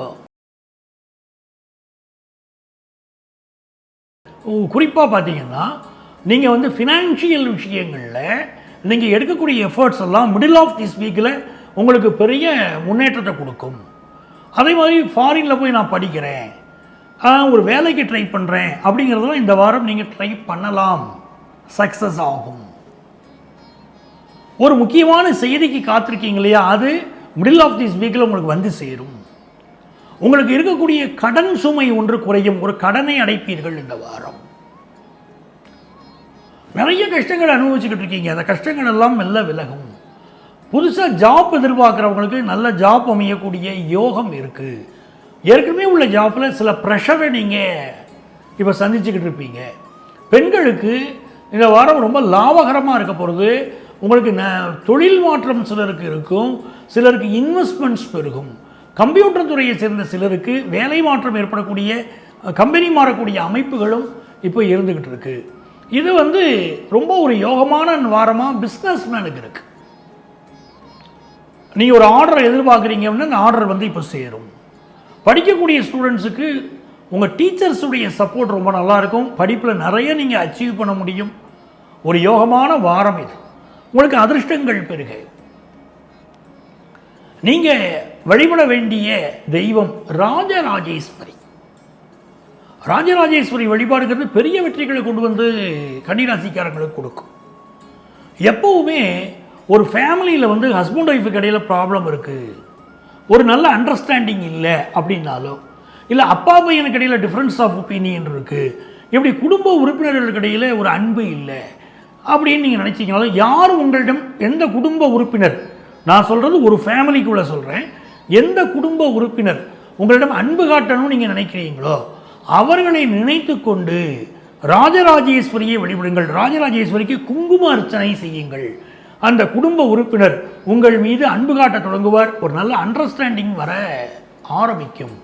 குறிப்பாக பார்த்தீங்கன்னா நீங்கள் ஃபினான்ஷியல் விஷயங்களில் நீங்கள் எடுக்கக்கூடிய எஃபர்ட்ஸ் எல்லாம் மிடில் ஆஃப் திஸ் வீக்கில் உங்களுக்கு பெரிய முன்னேற்றத்தை கொடுக்கும். அதே மாதிரி ஃபாரினில் போய் நான் படிக்கிறேன், ஒரு வேலைக்கு ட்ரை பண்ணுறேன் அப்படிங்கிறதெல்லாம் இந்த வாரம் நீங்கள் ட்ரை பண்ணலாம், சக்ஸஸ் ஆகும். ஒரு முக்கியமான செய்திக்கு காத்திருக்கீங்க இல்லையா, அது மிடில் ஆஃப் திஸ் வீக்கில் உங்களுக்கு சேரும். உங்களுக்கு இருக்கக்கூடிய கடன் சுமை ஒன்று குறையும். ஒரு கடனை அடைப்பீர்கள் இந்த வாரம். நிறைய கஷ்டங்கள் அனுபவிச்சுக்கிட்டு இருக்கீங்க, அந்த கஷ்டங்கள் எல்லாம் மெல்ல விலகும். புதுசாக ஜாப் எதிர்பார்க்குறவங்களுக்கு நல்ல ஜாப் அமையக்கூடிய யோகம் இருக்குது. ஏற்கனவே உள்ள ஜாப்பில் சில ப்ரெஷரை நீங்கள் இப்போ சந்திச்சுக்கிட்டு இருப்பீங்க. பெண்களுக்கு இந்த வாரம் ரொம்ப லாபகரமாக இருக்க போகிறது. உங்களுக்கு தொழில் மாற்றம் சிலருக்கு இருக்கும், சிலருக்கு இன்வெஸ்ட்மெண்ட்ஸ் பெருகும். கம்ப்யூட்டர் துறையை சேர்ந்த சிலருக்கு வேலை மாற்றம் ஏற்படக்கூடிய, கம்பெனி மாறக்கூடிய அமைப்புகளும் இப்போ இருந்துக்கிட்டு இருக்கு. இது ரொம்ப ஒரு யோகமான வாரமாக பிஸ்னஸ் மேனுக்கு இருக்குது. நீங்கள் ஒரு ஆர்டரை எதிர்பார்க்குறீங்க அப்படின்னா அந்த ஆர்டர் இப்போ சேரும். படிக்கக்கூடிய ஸ்டூடெண்ட்ஸுக்கு உங்கள் டீச்சர்ஸுடைய சப்போர்ட் ரொம்ப நல்லாயிருக்கும். படிப்பில் நிறைய நீங்கள் அச்சீவ் பண்ண முடியும். ஒரு யோகமான வாரம் இது. உங்களுக்கு அதிர்ஷ்டங்கள் பெருக. நீங்கள் வழிபட வேண்டிய தெய்வம் ராஜராஜேஸ்வரி. ராஜராஜேஸ்வரி வழிபாடுங்கிறது பெரிய வெற்றிகளை கொண்டு வந்து கன்னிராசிக்காரங்களுக்கு கொடுக்கும். எப்பவுமே ஒரு ஃபேமிலியில் வந்து ஹஸ்பண்ட் ஒய்ஃபுக்கு இடையில் ப்ராப்ளம் இருக்குது, ஒரு நல்ல அண்டர்ஸ்டாண்டிங் இல்லை அப்படின்னாலோ, இல்லை அப்பா பையனுக்கு இடையில் டிஃப்ரென்ஸ் ஆஃப் ஒப்பீனியன் இருக்குது, இப்படி குடும்ப உறுப்பினர்களுக்கு இடையில் ஒரு அன்பு இல்லை அப்படின்னு நீங்கள் நினச்சிங்கனாலும், யார் உங்களிடம் எந்த குடும்ப உறுப்பினர், நான் சொல்கிறது ஒரு ஃபேமிலிக்குள்ளே சொல்கிறேன், எந்த குடும்ப உறுப்பினர் உங்களிடம் அன்பு காட்டணும்னு நீங்கள் நினைக்கிறீங்களோ அவர்களை நினைத்து கொண்டு ராஜராஜேஸ்வரியை வழிபடுங்கள். ராஜராஜேஸ்வரிக்கு குங்கும அர்ச்சனை செய்யுங்கள். அந்த குடும்ப உறுப்பினர் உங்கள் மீது அன்பு காட்ட தொடங்குவார். ஒரு நல்ல அண்டர்ஸ்டாண்டிங் வர ஆரம்பிக்கும்.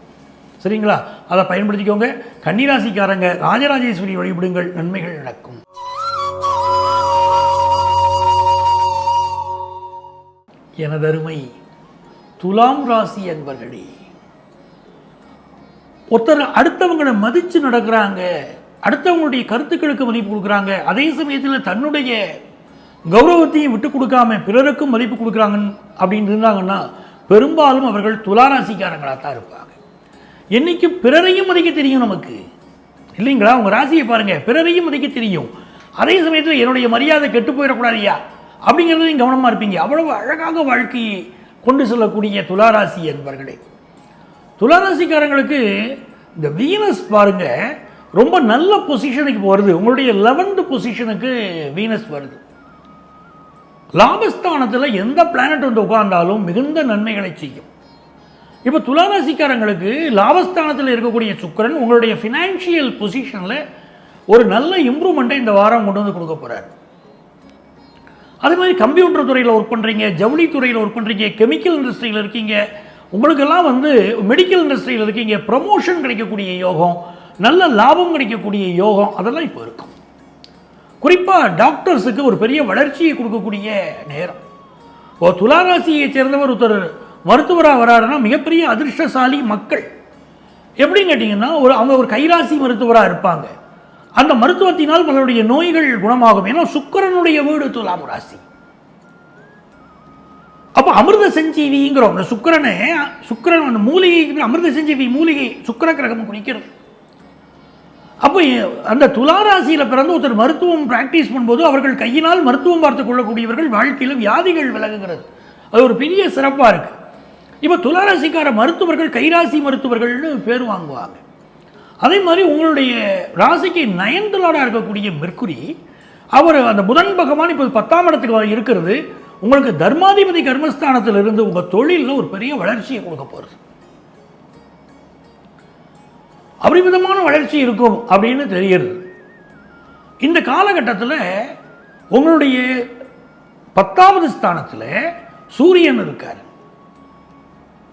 சரிங்களா? அதை பயன்படுத்திக்கோங்க. கன்னிராசிக்காரங்க ராஜராஜேஸ்வரி வழிபடுங்கள், நன்மைகள் நடக்கும். எனதருமை துலாம் ராசி அன்பர்களே, ஒருத்தர் அடுத்தவங்களை மதித்து நடக்கிறாங்க, அடுத்தவங்களுடைய கருத்துக்களுக்கு மதிப்பு கொடுக்குறாங்க, அதே சமயத்தில் தன்னுடைய கௌரவத்தையும் விட்டு கொடுக்காம பிறருக்கும் மதிப்பு கொடுக்குறாங்க அப்படின்னு இருந்தாங்கன்னா பெரும்பாலும் அவர்கள் துளாராசிக்காரங்களாக தான் இருப்பாங்க. என்றைக்கும் பிறரையும் மதிக்க தெரியும் நமக்கு, இல்லைங்களா? உங்கள் ராசியை பாருங்கள், பிறரையும் மதிக்க தெரியும், அதே சமயத்தில் என்னுடைய மரியாதை கெட்டு போயிடக்கூடாதியா அப்படிங்கிறதையும் கவனமாக இருப்பீங்க. அவ்வளவு அழகாக வாழ்க்கையை கொண்டு செல்லக்கூடிய துளாராசி என்பர்களே. துளாராசிக்காரங்களுக்கு இந்த வீனஸ் பாருங்க ரொம்ப நல்ல பொசிஷனுக்கு வருது. உங்களுடைய 11th பொசிஷனுக்கு வீனஸ் வருது. லாபஸ்தானத்தில் எந்த பிளானட் வந்து உட்கார்ந்தாலும் மிகுந்த நன்மைகளை செய்யும். இப்போ துளாராசிக்காரங்களுக்கு லாபஸ்தானத்தில் இருக்கக்கூடிய சுக்கிரன் உங்களுடைய ஃபினான்ஷியல் பொசிஷனில் ஒரு நல்ல இம்ப்ரூவ்மெண்ட்டை இந்த வாரம் கொண்டு வந்து கொடுக்க போகிறார். அதே மாதிரி கம்ப்யூட்டர் துறையில் ஒர்க் பண்ணுறீங்க, ஜவுளி துறையில் ஒர்க் பண்ணுறீங்க, கெமிக்கல் இண்டஸ்ட்ரியில் இருக்கீங்க, உங்களுக்கெல்லாம் வந்து மெடிக்கல் இண்டஸ்ட்ரியில் இருக்கீங்க, ப்ரமோஷன் கிடைக்கக்கூடிய யோகம், நல்ல லாபம் கிடைக்கக்கூடிய யோகம், அதெல்லாம் இப்போ இருக்கும். குறிப்பாக டாக்டர்ஸுக்கு ஒரு பெரிய வளர்ச்சியை கொடுக்கக்கூடிய நேரம். இப்போ துளாராசியை சேர்ந்தவர் ஒருத்தர் மருத்துவராக வராருன்னா மிகப்பெரிய அதிர்ஷ்டசாலி மக்கள். எப்படின்னு கேட்டிங்கன்னா அவங்க ஒரு கைராசி மருத்துவராக இருப்பாங்க. அந்த மருத்துவத்தினால் பலருடைய நோய்கள் குணமாகும். ஏன்னா சுக்கிரனுடைய வீடு துலாம் ராசி. அப்போ அமிர்த சஞ்சீவிங்கிறோம். அந்த சுக்கிரன் அந்த மூலிகை, அமிர்த சஞ்சீவி மூலிகை சுக்கிர கிரகம் குறிக்கிறது. அப்போ அந்த துளாராசியில் பிறந்து ஒருத்தர் மருத்துவம் பிராக்டிஸ் பண்ணும்போது அவர்கள் கையினால் மருத்துவம் பார்த்து கொள்ளக்கூடியவர்கள் வாழ்க்கையில் வியாதிகள் விலகுகிறது. அது ஒரு பெரிய சிறப்பாக இருக்கு. இப்போ துளாராசிக்கார மருத்துவர்கள் கைராசி மருத்துவர்கள்னு பேர் வாங்குவாங்க. அதே மாதிரி உங்களுடைய ராசிக்கு 9th லார்டாக இருக்கக்கூடிய மெர்க்குரி, அவர் அந்த புதன் பகவான் இப்போ 10ஆம் இடத்துக்கு இருக்கிறது. உங்களுக்கு தர்மாதிபதி கர்மஸ்தானத்தில் இருந்து உங்கள் தொழிலில் ஒரு பெரிய வளர்ச்சியை கொடுக்க போகிறது. அபரிமிதமான வளர்ச்சி இருக்கும் அப்படின்னு தெரிகிறது. இந்த காலகட்டத்தில் உங்களுடைய 10வது ஸ்தானத்தில் சூரியன் இருக்கார்,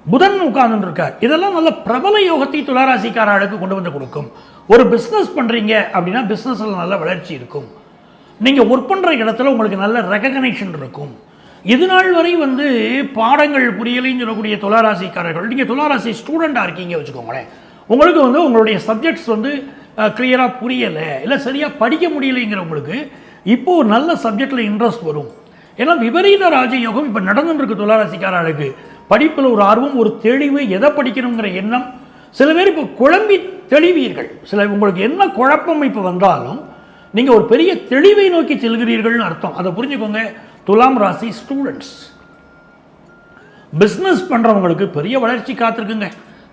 புதன் உட்கார்ந்து இருக்கார். இதெல்லாம் நல்ல பிரபல யோகத்தை துளாராசிக்காரர்களுக்கு கொண்டு வந்து கொடுக்கும். ஒரு பிஸ்னஸ் பண்ணுறீங்க அப்படின்னா பிஸ்னஸில் நல்ல வளர்ச்சி இருக்கும். நீங்கள் ஒர்க் பண்ணுற இடத்துல உங்களுக்கு நல்ல ரெகக்னேஷன் இருக்கும். இது நாள் வரை வந்து பாடங்கள் புரியலைன்னு சொல்லக்கூடிய துளாராசிக்காரர்கள், நீங்கள் துளாராசி ஸ்டூடெண்ட்டாக இருக்கீங்க வச்சுக்கோங்களேன், உங்களுக்கு வந்து உங்களுடைய சப்ஜெக்ட்ஸ் வந்து கிளியராக புரியலை, இல்லை சரியாக படிக்க முடியலைங்கிறவங்களுக்கு இப்போது ஒரு நல்ல சப்ஜெக்டில் இன்ட்ரெஸ்ட் வரும். ஏன்னா விபரீத ராஜயோகம் இப்போ நடந்துருக்கு துளாராசிக்காரர்களுக்கு. படிப்பில் ஒரு ஆர்வம், ஒரு தெளிவு, எதை படிக்கணுங்கிற எண்ணம். சில பேர் இப்போ குழம்பி தெளிவீர்கள். சில உங்களுக்கு என்ன குழப்பம் இப்போ வந்தாலும் நீங்கள் ஒரு பெரிய தெளிவை நோக்கி செல்கிறீர்கள்னு அர்த்தம். அதை புரிஞ்சுக்கோங்க. துலாம் ராசி ஸ்டூடெண்ட்ஸ், பிஸ்னஸ் பண்ணுறவங்களுக்கு பெரிய வளர்ச்சி காத்திருக்குங்க.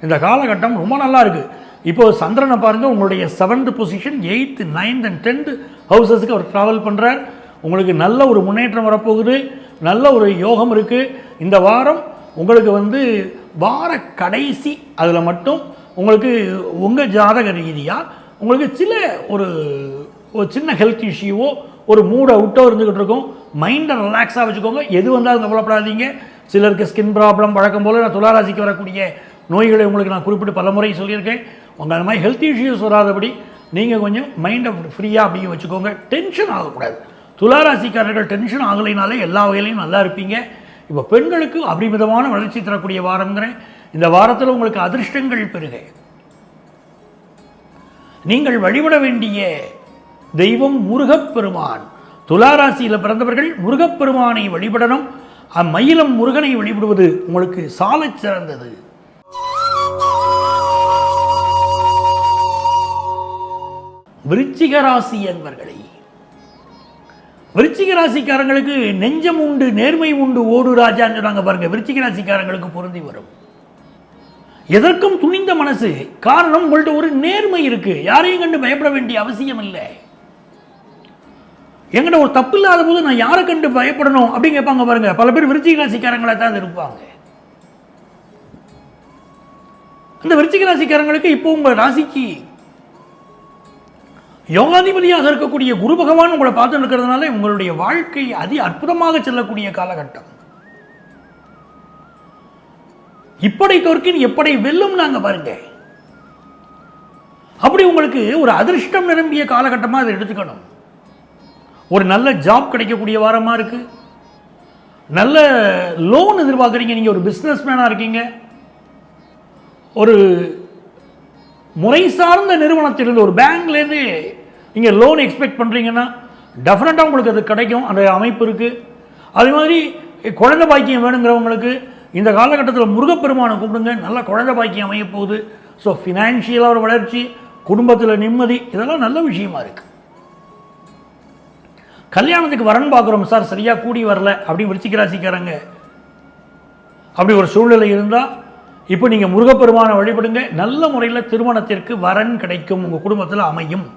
இந்த காலகட்டம் ரொம்ப நல்லா இருக்குது. இப்போது சந்திரனை பாருங்கள், உங்களுடைய 7th position, 8th, 9th and 10th ஹவுசஸுக்கு அவர் ட்ராவல் பண்ணுறார். உங்களுக்கு நல்ல ஒரு முன்னேற்றம் வரப்போகுது, நல்ல ஒரு யோகம் இருக்குது. இந்த வாரம் உங்களுக்கு வந்து வார கடைசி அதில் மட்டும் உங்களுக்கு உங்கள் ஜாதக ரீதியாக உங்களுக்கு சில ஒரு சின்ன ஹெல்த் இஷ்யூவோ ஒரு மூட் அவுட்டோ இருந்துக்கிட்டு இருக்கும். மைண்டை ரிலாக்ஸாக வச்சுக்கோங்க. எது வந்தாலும் கவலைப்படாதீங்க. சிலருக்கு ஸ்கின் ப்ராப்ளம், வழக்கம் போல் நான் துளாராசிக்கு வரக்கூடிய நோய்களை உங்களுக்கு நான் குறிப்பிட்டு பல முறை சொல்லியிருக்கேன். உங்கள் அந்த மாதிரி ஹெல்த் இஷ்யூஸ் வராதபடி நீங்கள் கொஞ்சம் மைண்டை ஃப்ரீயாக அப்படியே வச்சுக்கோங்க. டென்ஷன் ஆகக்கூடாது. துளாராசிக்காரர்கள் டென்ஷன் ஆகலைனாலே எல்லா வகையிலையும் நல்லா இருப்பீங்க. இப்போ பெண்களுக்கு அபரிமிதமான வளர்ச்சி தரக்கூடிய வாரம்ங்கிறேன். இந்த வாரத்தில் உங்களுக்கு அதிர்ஷ்டங்கள் பெருக. நீங்கள் வழிபட வேண்டிய தெய்வம் முருகப்பெருமான். துளாராசியில் பிறந்தவர்கள் முருகப்பெருமானை வழிபடணும். அம்மயிலம் முருகனை வழிபடுவது உங்களுக்கு சாலச் சிறந்தது. விருச்சிக ராசி என்பர்களை, விருச்சிக ராசிக்காரங்களுக்கு நெஞ்சம் உண்டு நேர்மை உண்டு ஓடு ராஜான்னு சொன்னாங்க பாருங்க. விருச்சிக ராசிக்காரங்களுக்கு பொருந்தி வரும். எதற்கும் துணிந்த மனசு. காரணம், உங்கள்ட்ட ஒரு நேர்மை இருக்கு. யாரையும் கண்டு பயப்பட வேண்டிய அவசியம் இல்லை. எங்கிட்ட ஒரு தப்பு இல்லாத போது நான் யாரை கண்டு பயப்படணும் அப்படின்னு கேட்பாங்க பாருங்க. பல பேர் விருச்சிக ராசிக்காரங்களா தான் இருப்பாங்க. இந்த விருச்சிக ராசிக்காரங்களுக்கு இப்போ உங்க ராசிக்கு யோகாதிபதியாக இருக்கக்கூடிய குரு பகவான் உங்களை பார்த்து இருக்கிறதுனால உங்களுடைய வாழ்க்கை அதி அற்புதமாக செல்லக்கூடிய காலகட்டம். இப்படை தோற்கின் எப்படை வெல்லும் நாங்க பாருங்க. அப்படி உங்களுக்கு ஒரு அதிர்ஷ்டம் நிரம்பிய காலகட்டமாக அதை எடுத்துக்கணும். ஒரு நல்ல ஜாப் கிடைக்கக்கூடிய வாரமா இருக்கு. நல்ல லோன் எதிர்பார்க்குறீங்க. நீங்க ஒரு பிசினஸ் மேனா இருக்கீங்க. ஒரு முறை சார்ந்த நிறுவனத்திலிருந்து, ஒரு பேங்க்லேருந்து நீங்கள் லோன் எக்ஸ்பெக்ட் பண்ணுறீங்கன்னா டெஃபினட்டாக உங்களுக்கு அது கிடைக்கும். அந்த அமைப்பு இருக்குது. அதே மாதிரி குழந்தை பாக்கியம் வேணுங்கிறவங்களுக்கு இந்த காலகட்டத்தில் முருகப்பெருமானை கூப்பிடுங்க. நல்ல குழந்தை பாக்கியம் அமைய போகுது. ஸோ ஃபினான்ஷியலாக ஒரு வளர்ச்சி, குடும்பத்தில் நிம்மதி, இதெல்லாம் நல்ல விஷயமா இருக்குது. கல்யாணத்துக்கு வரன் பார்க்குறோம் சார், சரியாக கூடி வரல அப்படின்னு விருச்சிக ராசிக்காரங்க அப்படி ஒரு சூழ்நிலை இருந்தால் இப்போ நீங்கள் முருகப்பெருமானை வழிபடுங்க. நல்ல முறையில் திருமணத்திற்கு வரன் கிடைக்கும், உங்கள் குடும்பத்தில் அமையும்.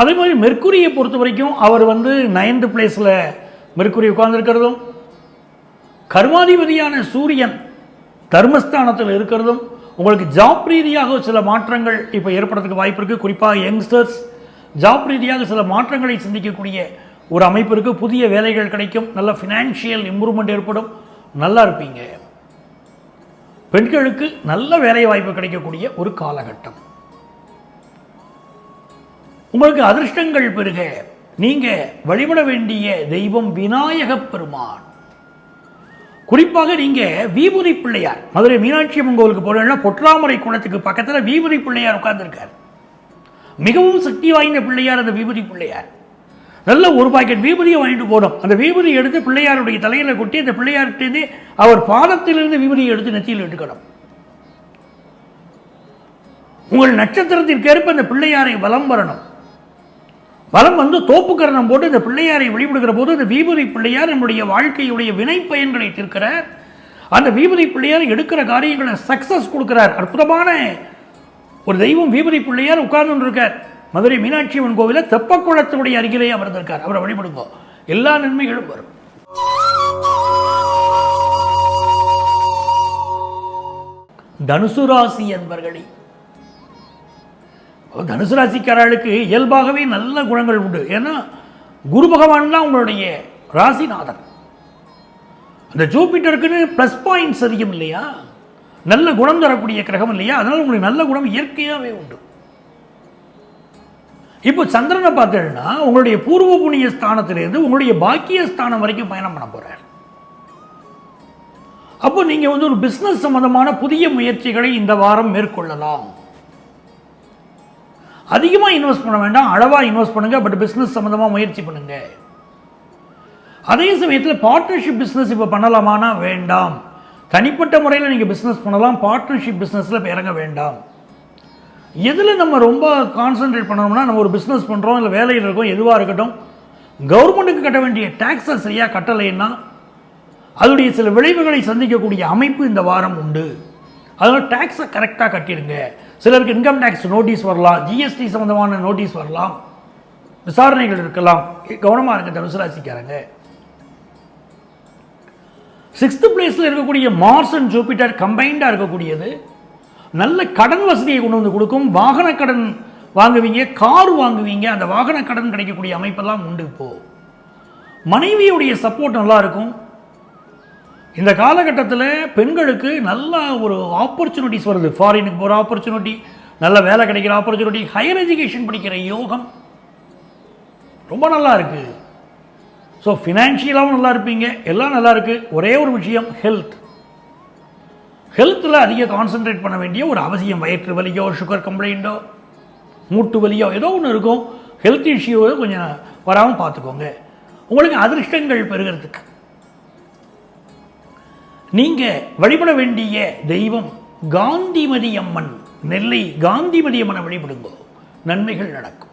அதே மாதிரி மெர்க்குரியை பொறுத்த வரைக்கும் அவர் 9th பிளேஸில் மெர்க்குரி உட்கார்ந்துருக்கிறதும், கர்மாதிபதியான சூரியன் தர்மஸ்தானத்தில் இருக்கிறதும் உங்களுக்கு ஜாப் ரீதியாக சில மாற்றங்கள் இப்போ ஏற்படுறதுக்கு வாய்ப்பு இருக்குது. குறிப்பாக யங்ஸ்டர்ஸ் ஜாப் ரீதியாக சில மாற்றங்களை சிந்திக்கக்கூடிய ஒரு அமைப்பு இருக்குது. புதிய வேலைகள் கிடைக்கும். நல்ல ஃபினான்ஷியல் இம்ப்ரூவ்மெண்ட் ஏற்படும். நல்லா இருப்பீங்க. பெண்களுக்கு நல்ல வேலை வாய்ப்பு கிடைக்கக்கூடிய ஒரு காலகட்டம். உங்களுக்கு அதிர்ஷ்டங்கள் பெருக நீங்க வழிபட வேண்டிய தெய்வம் விநாயகப் பெருமான். குறிப்பாக நீங்க விபூதி பிள்ளையார், மதுரை மீனாட்சி அம்மன் கோவிலுக்கு போனீங்கன்னா பொற்றாமரை குளத்துக்கு பக்கத்தில் விபூதி பிள்ளையார் உட்கார்ந்துருக்கார். மிகவும் சக்தி வாய்ந்த பிள்ளையார் அந்த விபூதி பிள்ளையார். நல்ல ஒரு பாக்கெட் விபூதியை வாங்கிட்டு போனோம். அந்த விபூதி எடுத்து பிள்ளையாருடைய தலையில கொட்டி அந்த பிள்ளையார்கிட்டே அவர் பாதத்திலிருந்து விபூதியை எடுத்து நெத்தியில் எடுக்கணும். உங்கள் நட்சத்திரத்திற்கேற்ப அந்த பிள்ளையாரை வலம் வரணும். வலம் வந்து தோப்புக்கரணம் போட்டு இந்த பிள்ளையாரை வழிபடுகிற போது அந்த விபூதி பிள்ளையார் நம்முடைய வாழ்க்கையுடைய வினை பயன்களை தீர்க்கிறார். அந்த விபூதி பிள்ளையார் எடுக்கிற காரியங்களை சக்சஸ் கொடுக்கிறார். அற்புதமான ஒரு தெய்வம் விபூதி பிள்ளையார் உட்கார்ந்து இருக்கார். மதுரை மீனாட்சி அம்மன் கோவிலில் தெப்பக்குளத்துடைய அருகிலேயே அமர்ந்திருக்கார். அவரை வழிபடுங்க, எல்லா நன்மைகளும் வரும். தனுசு ராசி என்பர்களே, தனுசு ராசிக்காரர்களுக்கு இயல்பாகவே நல்ல குணங்கள் உண்டு. ஏன்னா குரு பகவான் தான் உங்களுடைய ராசிநாதன். அந்த ஜூபிட்டருக்குன்னு ப்ளஸ் பாயிண்ட்ஸ் அதிகம் இல்லையா, நல்ல குணம் தரக்கூடிய கிரகம் இல்லையா, அதனால உங்களுக்கு நல்ல குணம் இயற்கையாகவே உண்டு. இப்போ சந்திரனை பார்த்தீங்கன்னா உங்களுடைய பூர்வ புண்ணிய ஸ்தானத்திலிருந்து உங்களுடைய பாக்கிய ஸ்தானம் வரைக்கும் பயணம் பண்ண போறார். அப்போ நீங்க ஒரு பிசினஸ் சம்பந்தமான புதிய முயற்சிகளை இந்த வாரம் மேற்கொள்ளலாம். அதிகமாக இன்வெஸ்ட் பண்ண வேண்டாம், அளவாக இன்வெஸ்ட் பண்ணுங்க. பட் பிசினஸ் சம்பந்தமாக முயற்சி பண்ணுங்க. அதே சமயத்தில் பார்ட்னர்ஷிப் பிஸ்னஸ் இப்போ பண்ணலாமானா வேண்டாம். தனிப்பட்ட முறையில் நீங்கள் பிஸ்னஸ் பண்ணலாம், பார்ட்னர்ஷிப் பிஸ்னஸில் இப்போ இறங்க வேண்டாம். எதில் நம்ம ரொம்ப கான்சன்ட்ரேட் பண்ணணும்னா, நம்ம ஒரு பிஸ்னஸ் பண்ணுறோம் இல்லை வேலையில் இருக்கோம், எதுவாக இருக்கட்டும், கவர்மெண்ட்டுக்கு கட்ட வேண்டிய டேக்ஸை சரியாக கட்டலைன்னா அதனுடைய சில விளைவுகளை சந்திக்கக்கூடிய அமைப்பு இந்த வாரம் உண்டு. அதனால் டேக்ஸை கரெக்டாக கட்டிடுங்க. சிலருக்கு இன்கம் டேக்ஸ் நோட்டீஸ் வரலாம், ஜிஎஸ்டி சம்பந்தமான நோட்டீஸ் வரலாம், விசாரணைகள் இருக்கலாம். கவனமாக இருக்க தனுசு ராசிக்காரங்க. 6th பிளேஸில் இருக்கக்கூடிய மார்ஸ் அண்ட் ஜூபிட்டர் கம்பைண்டாக இருக்கக்கூடியது நல்ல கடன் வசதியை கொண்டு வந்து கொடுக்கும். வாகன கடன் வாங்குவீங்க, கார் வாங்குவீங்க, அந்த வாகன கடன் கிடைக்கக்கூடிய அமைப்பெல்லாம் உண்டு. இப்போ மனைவியுடைய சப்போர்ட் நல்லா இருக்கும். இந்த காலகட்டத்தில் பெண்களுக்கு நல்ல ஒரு ஆப்பர்ச்சுனிட்டிஸ் வருது. ஃபாரினுக்கு போகிற ஆப்பர்ச்சுனிட்டி, நல்ல வேலை கிடைக்கிற ஆப்பர்ச்சுனிட்டி, ஹையர் எஜுகேஷன் படிக்கிற யோகம் ரொம்ப நல்லா இருக்கு. ஸோ ஃபினான்ஷியலாகவும் நல்லா இருப்பீங்க, எல்லாம் நல்லா இருக்கு. ஒரே ஒரு விஷயம், ஹெல்த்தில் அதிக கான்சென்ட்ரேட் பண்ண வேண்டிய ஒரு அவசியம். வயிற்று வலியோ, சுகர் கம்ப்ளைண்ட்டோ, மூட்டு வலியோ ஏதோ ஒன்று இருக்கும். ஹெல்த் இஷ்யூவை கொஞ்சம் வராமல் பார்த்துக்கோங்க. உங்களுக்கு அதிர்ஷ்டங்கள் பெறுகிறதுக்கு நீங்கள் வழிபட வேண்டிய தெய்வம் காந்திமதி அம்மன். நெல்லை காந்திமதி அம்மனை வழிபடுங்கோ, நன்மைகள் நடக்கும்.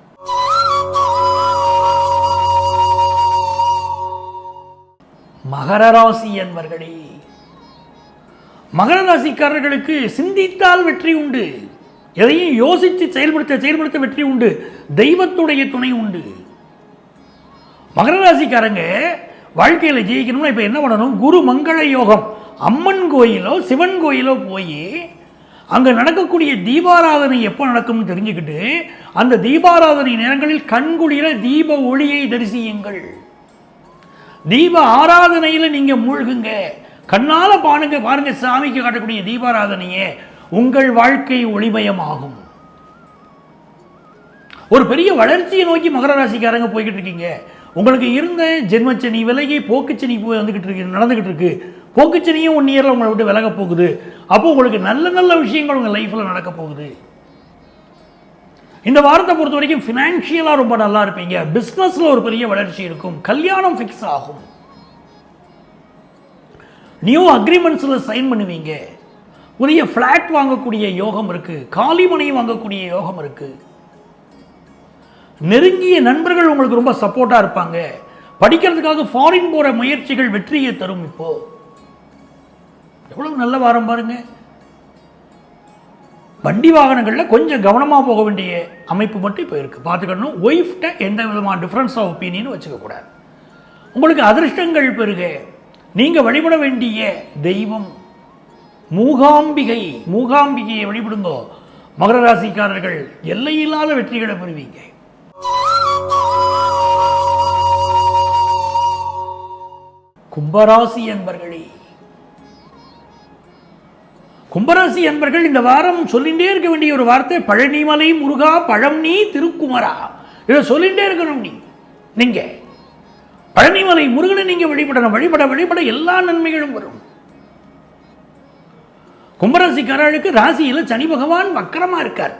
மகர ராசி என்பர்களே, மகர ராசிக்காரர்களுக்கு சிந்தித்தால் வெற்றி உண்டு. எதையும் யோசித்து செயல்படுத்த வெற்றி உண்டு. தெய்வத்துடைய துணை உண்டு. மகர ராசிக்காரங்க வாழ்க்கையில் ஜெயிக்கணும்னா இப்போ என்ன பண்ணணும்? குரு மங்கள யோகம், அம்மன் கோயிலோ சிவன் கோயிலோ போய் அங்கே நடக்கக்கூடிய தீபாராதனை எப்போ நடக்கும்னு தெரிஞ்சுக்கிட்டு அந்த தீபாராதனை நேரங்களில் கண்குளிர தீப ஒளியை தரிசியுங்கள். தீப ஆராதனையில் நீங்கள் மூழ்குங்க. கண்ணால் பாருங்க சாமிக்கு காட்டக்கூடிய தீபாராதனையே உங்கள் வாழ்க்கை ஒளிமயமாகும். ஒரு பெரிய வளர்ச்சியை நோக்கி மகர ராசிக்காரங்க போய்கிட்டு இருக்கீங்க. உங்களுக்கு இருந்த ஜென்மச்சனி விலகி போக்குச்சனி நடந்துகிட்டு இருக்கு. போக்குச்சனியும் 1 இயரில் உங்களை விட்டு விலக போகுது. அப்போ உங்களுக்கு நல்ல நல்ல விஷயங்கள் உங்கள் லைஃப்பில் நடக்க போகுது. இந்த வாரத்தை பொறுத்த வரைக்கும் ஃபினான்ஷியலாக ரொம்ப நல்லா இருப்பீங்க. பிஸ்னஸில் ஒரு பெரிய வளர்ச்சி இருக்கும். கல்யாணம் ஃபிக்ஸ் ஆகும். நியூ அக்ரிமெண்ட்ஸில் சைன் பண்ணுவீங்க. புதிய ஃப்ளாட் வாங்கக்கூடிய யோகம் இருக்கு. காலிமனை வாங்கக்கூடிய யோகம் இருக்கு. நெருங்கிய நண்பர்கள் உங்களுக்கு ரொம்ப சப்போர்ட்டாக இருப்பாங்க. படிக்கிறதுக்காக ஃபாரின் போகிற முயற்சிகள் வெற்றியை தரும். இப்போ எவ்வளவு நல்ல வாரம் பாருங்க. வண்டி வாகனங்களில் கொஞ்சம் கவனமாக போக வேண்டிய அமைப்பு மட்டும் இப்போ இருக்குது. பார்த்துக்கணும். ஒய்ஃப்ட்ட எந்த விதமான டிஃப்ரென்ஸ் ஆஃப் ஒப்பீனியன் வச்சுக்கக்கூடாது. உங்களுக்கு அதிர்ஷ்டங்கள் பெருக நீங்கள் வழிபட வேண்டிய தெய்வம் மூகாம்பிகை. மூகாம்பிகையை வழிபடுங்கோ, மகர ராசிக்காரர்கள் எல்லையில்லாத வெற்றிகளை பெறுவீங்க. கும்பராசி என்பர்களே, கும்பராசி என்பர்கள் இந்த வாரம் சொல்லிகிட்டே இருக்க வேண்டிய ஒரு வார்த்தை பழனிமலை முருகா பழம் நீ திருக்குமரா. இதை சொல்லிகிட்டே இருக்கணும். நீங்க பழனிமலை முருகனை நீங்க வழிபடணும். வழிபட எல்லா நன்மைகளும் வரும். கும்பராசிக்காரர்களுக்கு ராசியில் சனி பகவான் வக்கரமா இருக்கார்.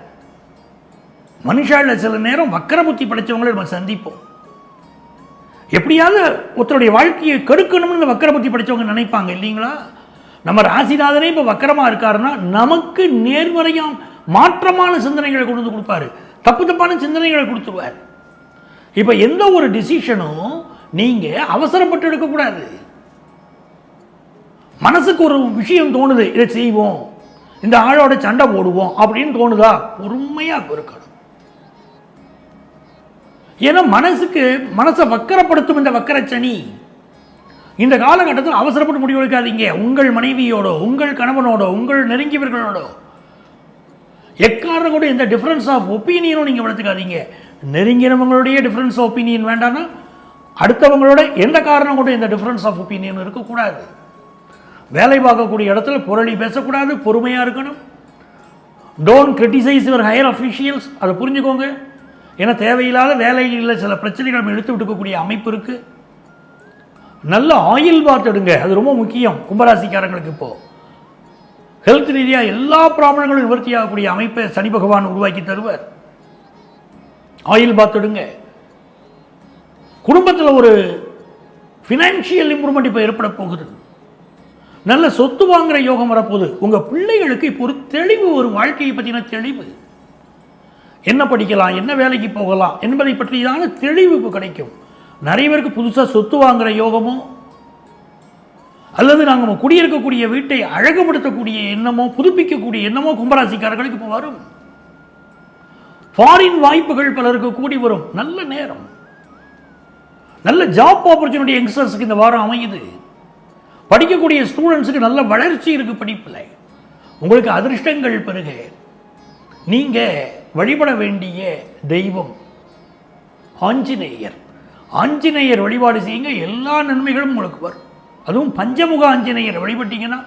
மனுஷால சில நேரம் வக்கர புத்தி படைச்சவங்களை நம்ம சந்திப்போம். எப்படியாவது ஒருத்தருடைய வாழ்க்கையை கெடுக்கணும்னு வக்கர புத்தி படைச்சவங்க நினைப்பாங்க இல்லைங்களா? நம்ம ராசிநாதனே இப்போ வக்கரமாக இருக்காருன்னா நமக்கு நேர்மறையாக மாற்றமான சிந்தனைகளை கொண்டு வந்து கொடுப்பாரு. தப்பான சிந்தனைகளை கொடுத்துருவார். இப்போ எந்த ஒரு டிசிஷனும் நீங்கள் அவசரப்பட்டு எடுக்கக்கூடாது. மனசுக்கு ஒரு விஷயம் தோணுது, இதை செய்வோம், இந்த ஆளோட சண்டை போடுவோம் அப்படின்னு தோணுதா, பொறுமையாக இருக்கணும். ஏன்னா மனசை வக்கரப்படுத்தும் இந்த வக்கர சனி. இந்த காலகட்டத்தில் அவசரப்பட்டு முடிவு எடுக்காதீங்க. உங்கள் மனைவியோட, உங்கள் கணவனோட, உங்கள் நெருங்கியவர்களோட எக்காரணம் கூட எந்த டிஃபரன்ஸ் ஆஃப் ஒப்பீனியனும் நீங்கள் வளர்த்துக்காதீங்க. நெருங்கினவங்களுடைய டிஃபரன்ஸ் ஆஃப் ஒப்பீனியன் வேண்டாம்னா அடுத்தவங்களோட எந்த காரணம் கூட எந்த டிஃபரன்ஸ் ஆஃப் ஒப்பீனியன் இருக்கக்கூடாது. வேலை பார்க்கக்கூடிய இடத்துல புரளி பேசக்கூடாது, பொறுமையாக இருக்கணும். Don't criticise your higher officials. அதை புரிஞ்சுக்கோங்க. ஏன்னா தேவையில்லாத வேலைகளில் சில பிரச்சனைகள் நம்ம இழுத்து விட்டுக்கக்கூடிய அமைப்பு இருக்குது. நல்ல ஆயில் பாத் எடுங்க, அது ரொம்ப முக்கியம் கும்பராசிக்காரங்களுக்கு. இப்போது ஹெல்த் ரீதியாக எல்லா ப்ராப்ளங்களும் நிவர்த்தி ஆகக்கூடிய அமைப்பை சனி பகவான் உருவாக்கி தருவார். ஆயில் பாத் எடுங்க. குடும்பத்தில் ஒரு ஃபினான்ஷியல் இம்ப்ரூவ்மெண்ட் இப்போ ஏற்பட போகுது. நல்ல சொத்து வாங்குகிற யோகம் வரப்போகுது. உங்கள் பிள்ளைகளுக்கு இப்போ ஒரு தெளிவு, ஒரு வாழ்க்கையை பற்றின தெளிவு, என்ன படிக்கலாம், என்ன வேலைக்கு போகலாம் என்பதை பற்றியான தெளிவு இப்போ கிடைக்கும். நிறைய பேருக்கு புதுசாக சொத்து வாங்குகிற யோகமோ அல்லது நாங்கள் குடியிருக்கக்கூடிய வீட்டை அழகுபடுத்தக்கூடிய எண்ணமோ, புதுப்பிக்கக்கூடிய எண்ணமோ கும்பராசிக்காரர்களுக்கு இப்போ வரும். ஃபாரின் வாய்ப்புகள் பலருக்கு கூடி வரும். நல்ல நேரம். நல்ல ஜாப் ஆப்பர்ச்சுனிட்டி யங்ஸ்டர்ஸுக்கு இந்த வாரம் அமையுது. படிக்கக்கூடிய ஸ்டூடெண்ட்ஸுக்கு நல்ல வளர்ச்சி இருக்குது படிப்பில். உங்களுக்கு அதிர்ஷ்டங்கள் பெருக நீங்கள் வழிபட வேண்டிய தெய்வம் ஆஞ்சநேயர். ஆஞ்சநேயர் வழிபாடு செய்யுங்க, எல்லா நன்மைகளும் உங்களுக்கு வரும். அதுவும் பஞ்சமுக ஆஞ்சநேயர் வழிபட்டீங்கன்னா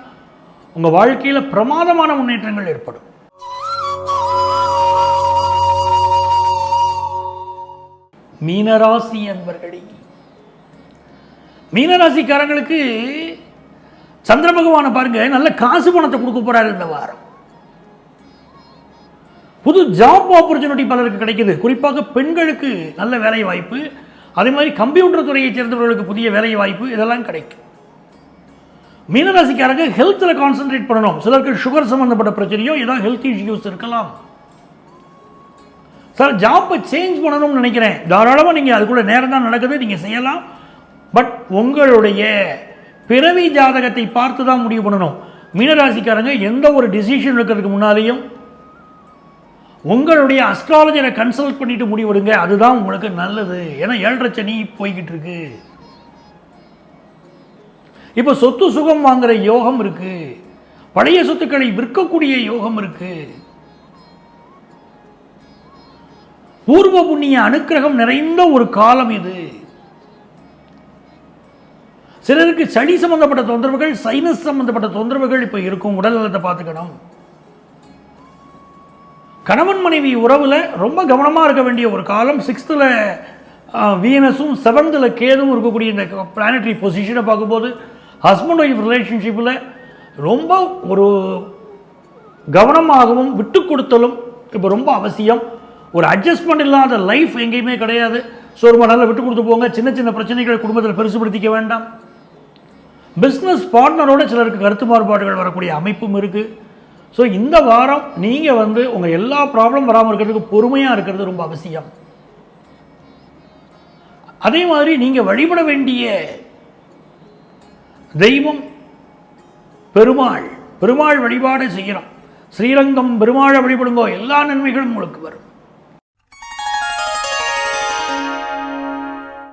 உங்கள் வாழ்க்கையில் பிரமாதமான முன்னேற்றங்கள் ஏற்படும். மீனராசி என்பர்களே, மீனராசிக்காரங்களுக்கு சந்திர பகவானை பாருங்க, நல்ல காசு பணத்தை கொடுக்க போறாரு இந்த வாரம். புது ஜாப் ஆப்பர்ச்சுனிட்டி பலருக்கு கிடைக்குது. குறிப்பாக பெண்களுக்கு நல்ல வேலை வாய்ப்பு, அதே மாதிரி கம்ப்யூட்டர் துறையை சேர்ந்தவர்களுக்கு புதிய வேலை வாய்ப்பு, இதெல்லாம் கிடைக்கும். மீனராசிக்காரங்க ஹெல்த்தில் கான்சென்ட்ரேட் பண்ணணும். சிலருக்கு சுகர் சம்பந்தப்பட்ட பிரச்சனையோ ஏதாவது ஹெல்த் இஷ்யூஸ் இருக்கலாம். சார் ஜாப்பை சேஞ்ச் பண்ணணும்னு நினைக்கிறேன், தாராளமாக நீங்கள் அதுக்குள்ள நேரம் தான் நடக்குது, நீங்கள் செய்யலாம். பட் உங்களுடைய பிறவி ஜாதகத்தை பார்த்து தான் முடிவு பண்ணணும். மீனராசிக்காரங்க எந்த ஒரு டிசிஷன் எடுக்கிறதுக்கு முன்னாலேயும் உங்களுடைய அஸ்ட்ராலஜரை கன்சல்ட் பண்ணிட்டு முடிவெடுங்க, அதுதான் உங்களுக்கு நல்லது. ஏன்னா 7.5 சனி போய்கிட்டு இருக்கு. இப்போ சொத்து சுகம் வாங்குற யோகம் இருக்கு, பழைய சொத்துக்களை விற்கக்கூடிய யோகம் இருக்கு, பூர்வ புண்ணிய அனுக்கிரகம் நிறைந்த ஒரு காலம் இது. சிலருக்கு சளி சம்பந்தப்பட்ட தொந்தரவுகள், சைனஸ் சம்பந்தப்பட்ட தொந்தரவுகள் இப்போ இருக்கும். உடல் நலத்தை பார்த்துக்கணும். கணவன் மனைவி உறவுல ரொம்ப கவனமாக இருக்க வேண்டிய ஒரு காலம். 6th வீனஸும் 7th கேதுவும் இருக்கக்கூடிய இந்த பிளானட்டரி பொசிஷனை பார்க்கும்போது ஹஸ்பண்ட் ஒய்ஃப் ரிலேஷன்ஷிப்பில் ரொம்ப ஒரு கவனமாகவும் விட்டு கொடுத்தலும் இப்போ ரொம்ப அவசியம். ஒரு அட்ஜஸ்ட்மெண்ட் இல்லாத லைஃப் எங்கேயுமே கிடையாது. ஸோ ரொம்ப நல்லா விட்டு கொடுத்து போங்க. சின்ன சின்ன பிரச்சனைகள் குடும்பத்தில் பெருசுபடுத்திக்க வேண்டாம். பிஸ்னஸ் பார்ட்னரோட சிலருக்கு கருத்து மாறுபாடுகள் வரக்கூடிய அமைப்பும் இருக்குது. ஸோ இந்த வாரம் நீங்கள் உங்கள் எல்லா ப்ராப்ளம் வராமல் இருக்கிறதுக்கு பொறுமையாக இருக்கிறது ரொம்ப அவசியம். அதே மாதிரி நீங்கள் வழிபட வேண்டிய தெய்வம் பெருமாள். பெருமாள் வழிபாடு செய்யணும். ஸ்ரீரங்கம் பெருமாளை வழிபடுங்கோ, எல்லா நன்மைகளும் உங்களுக்கு வரும்.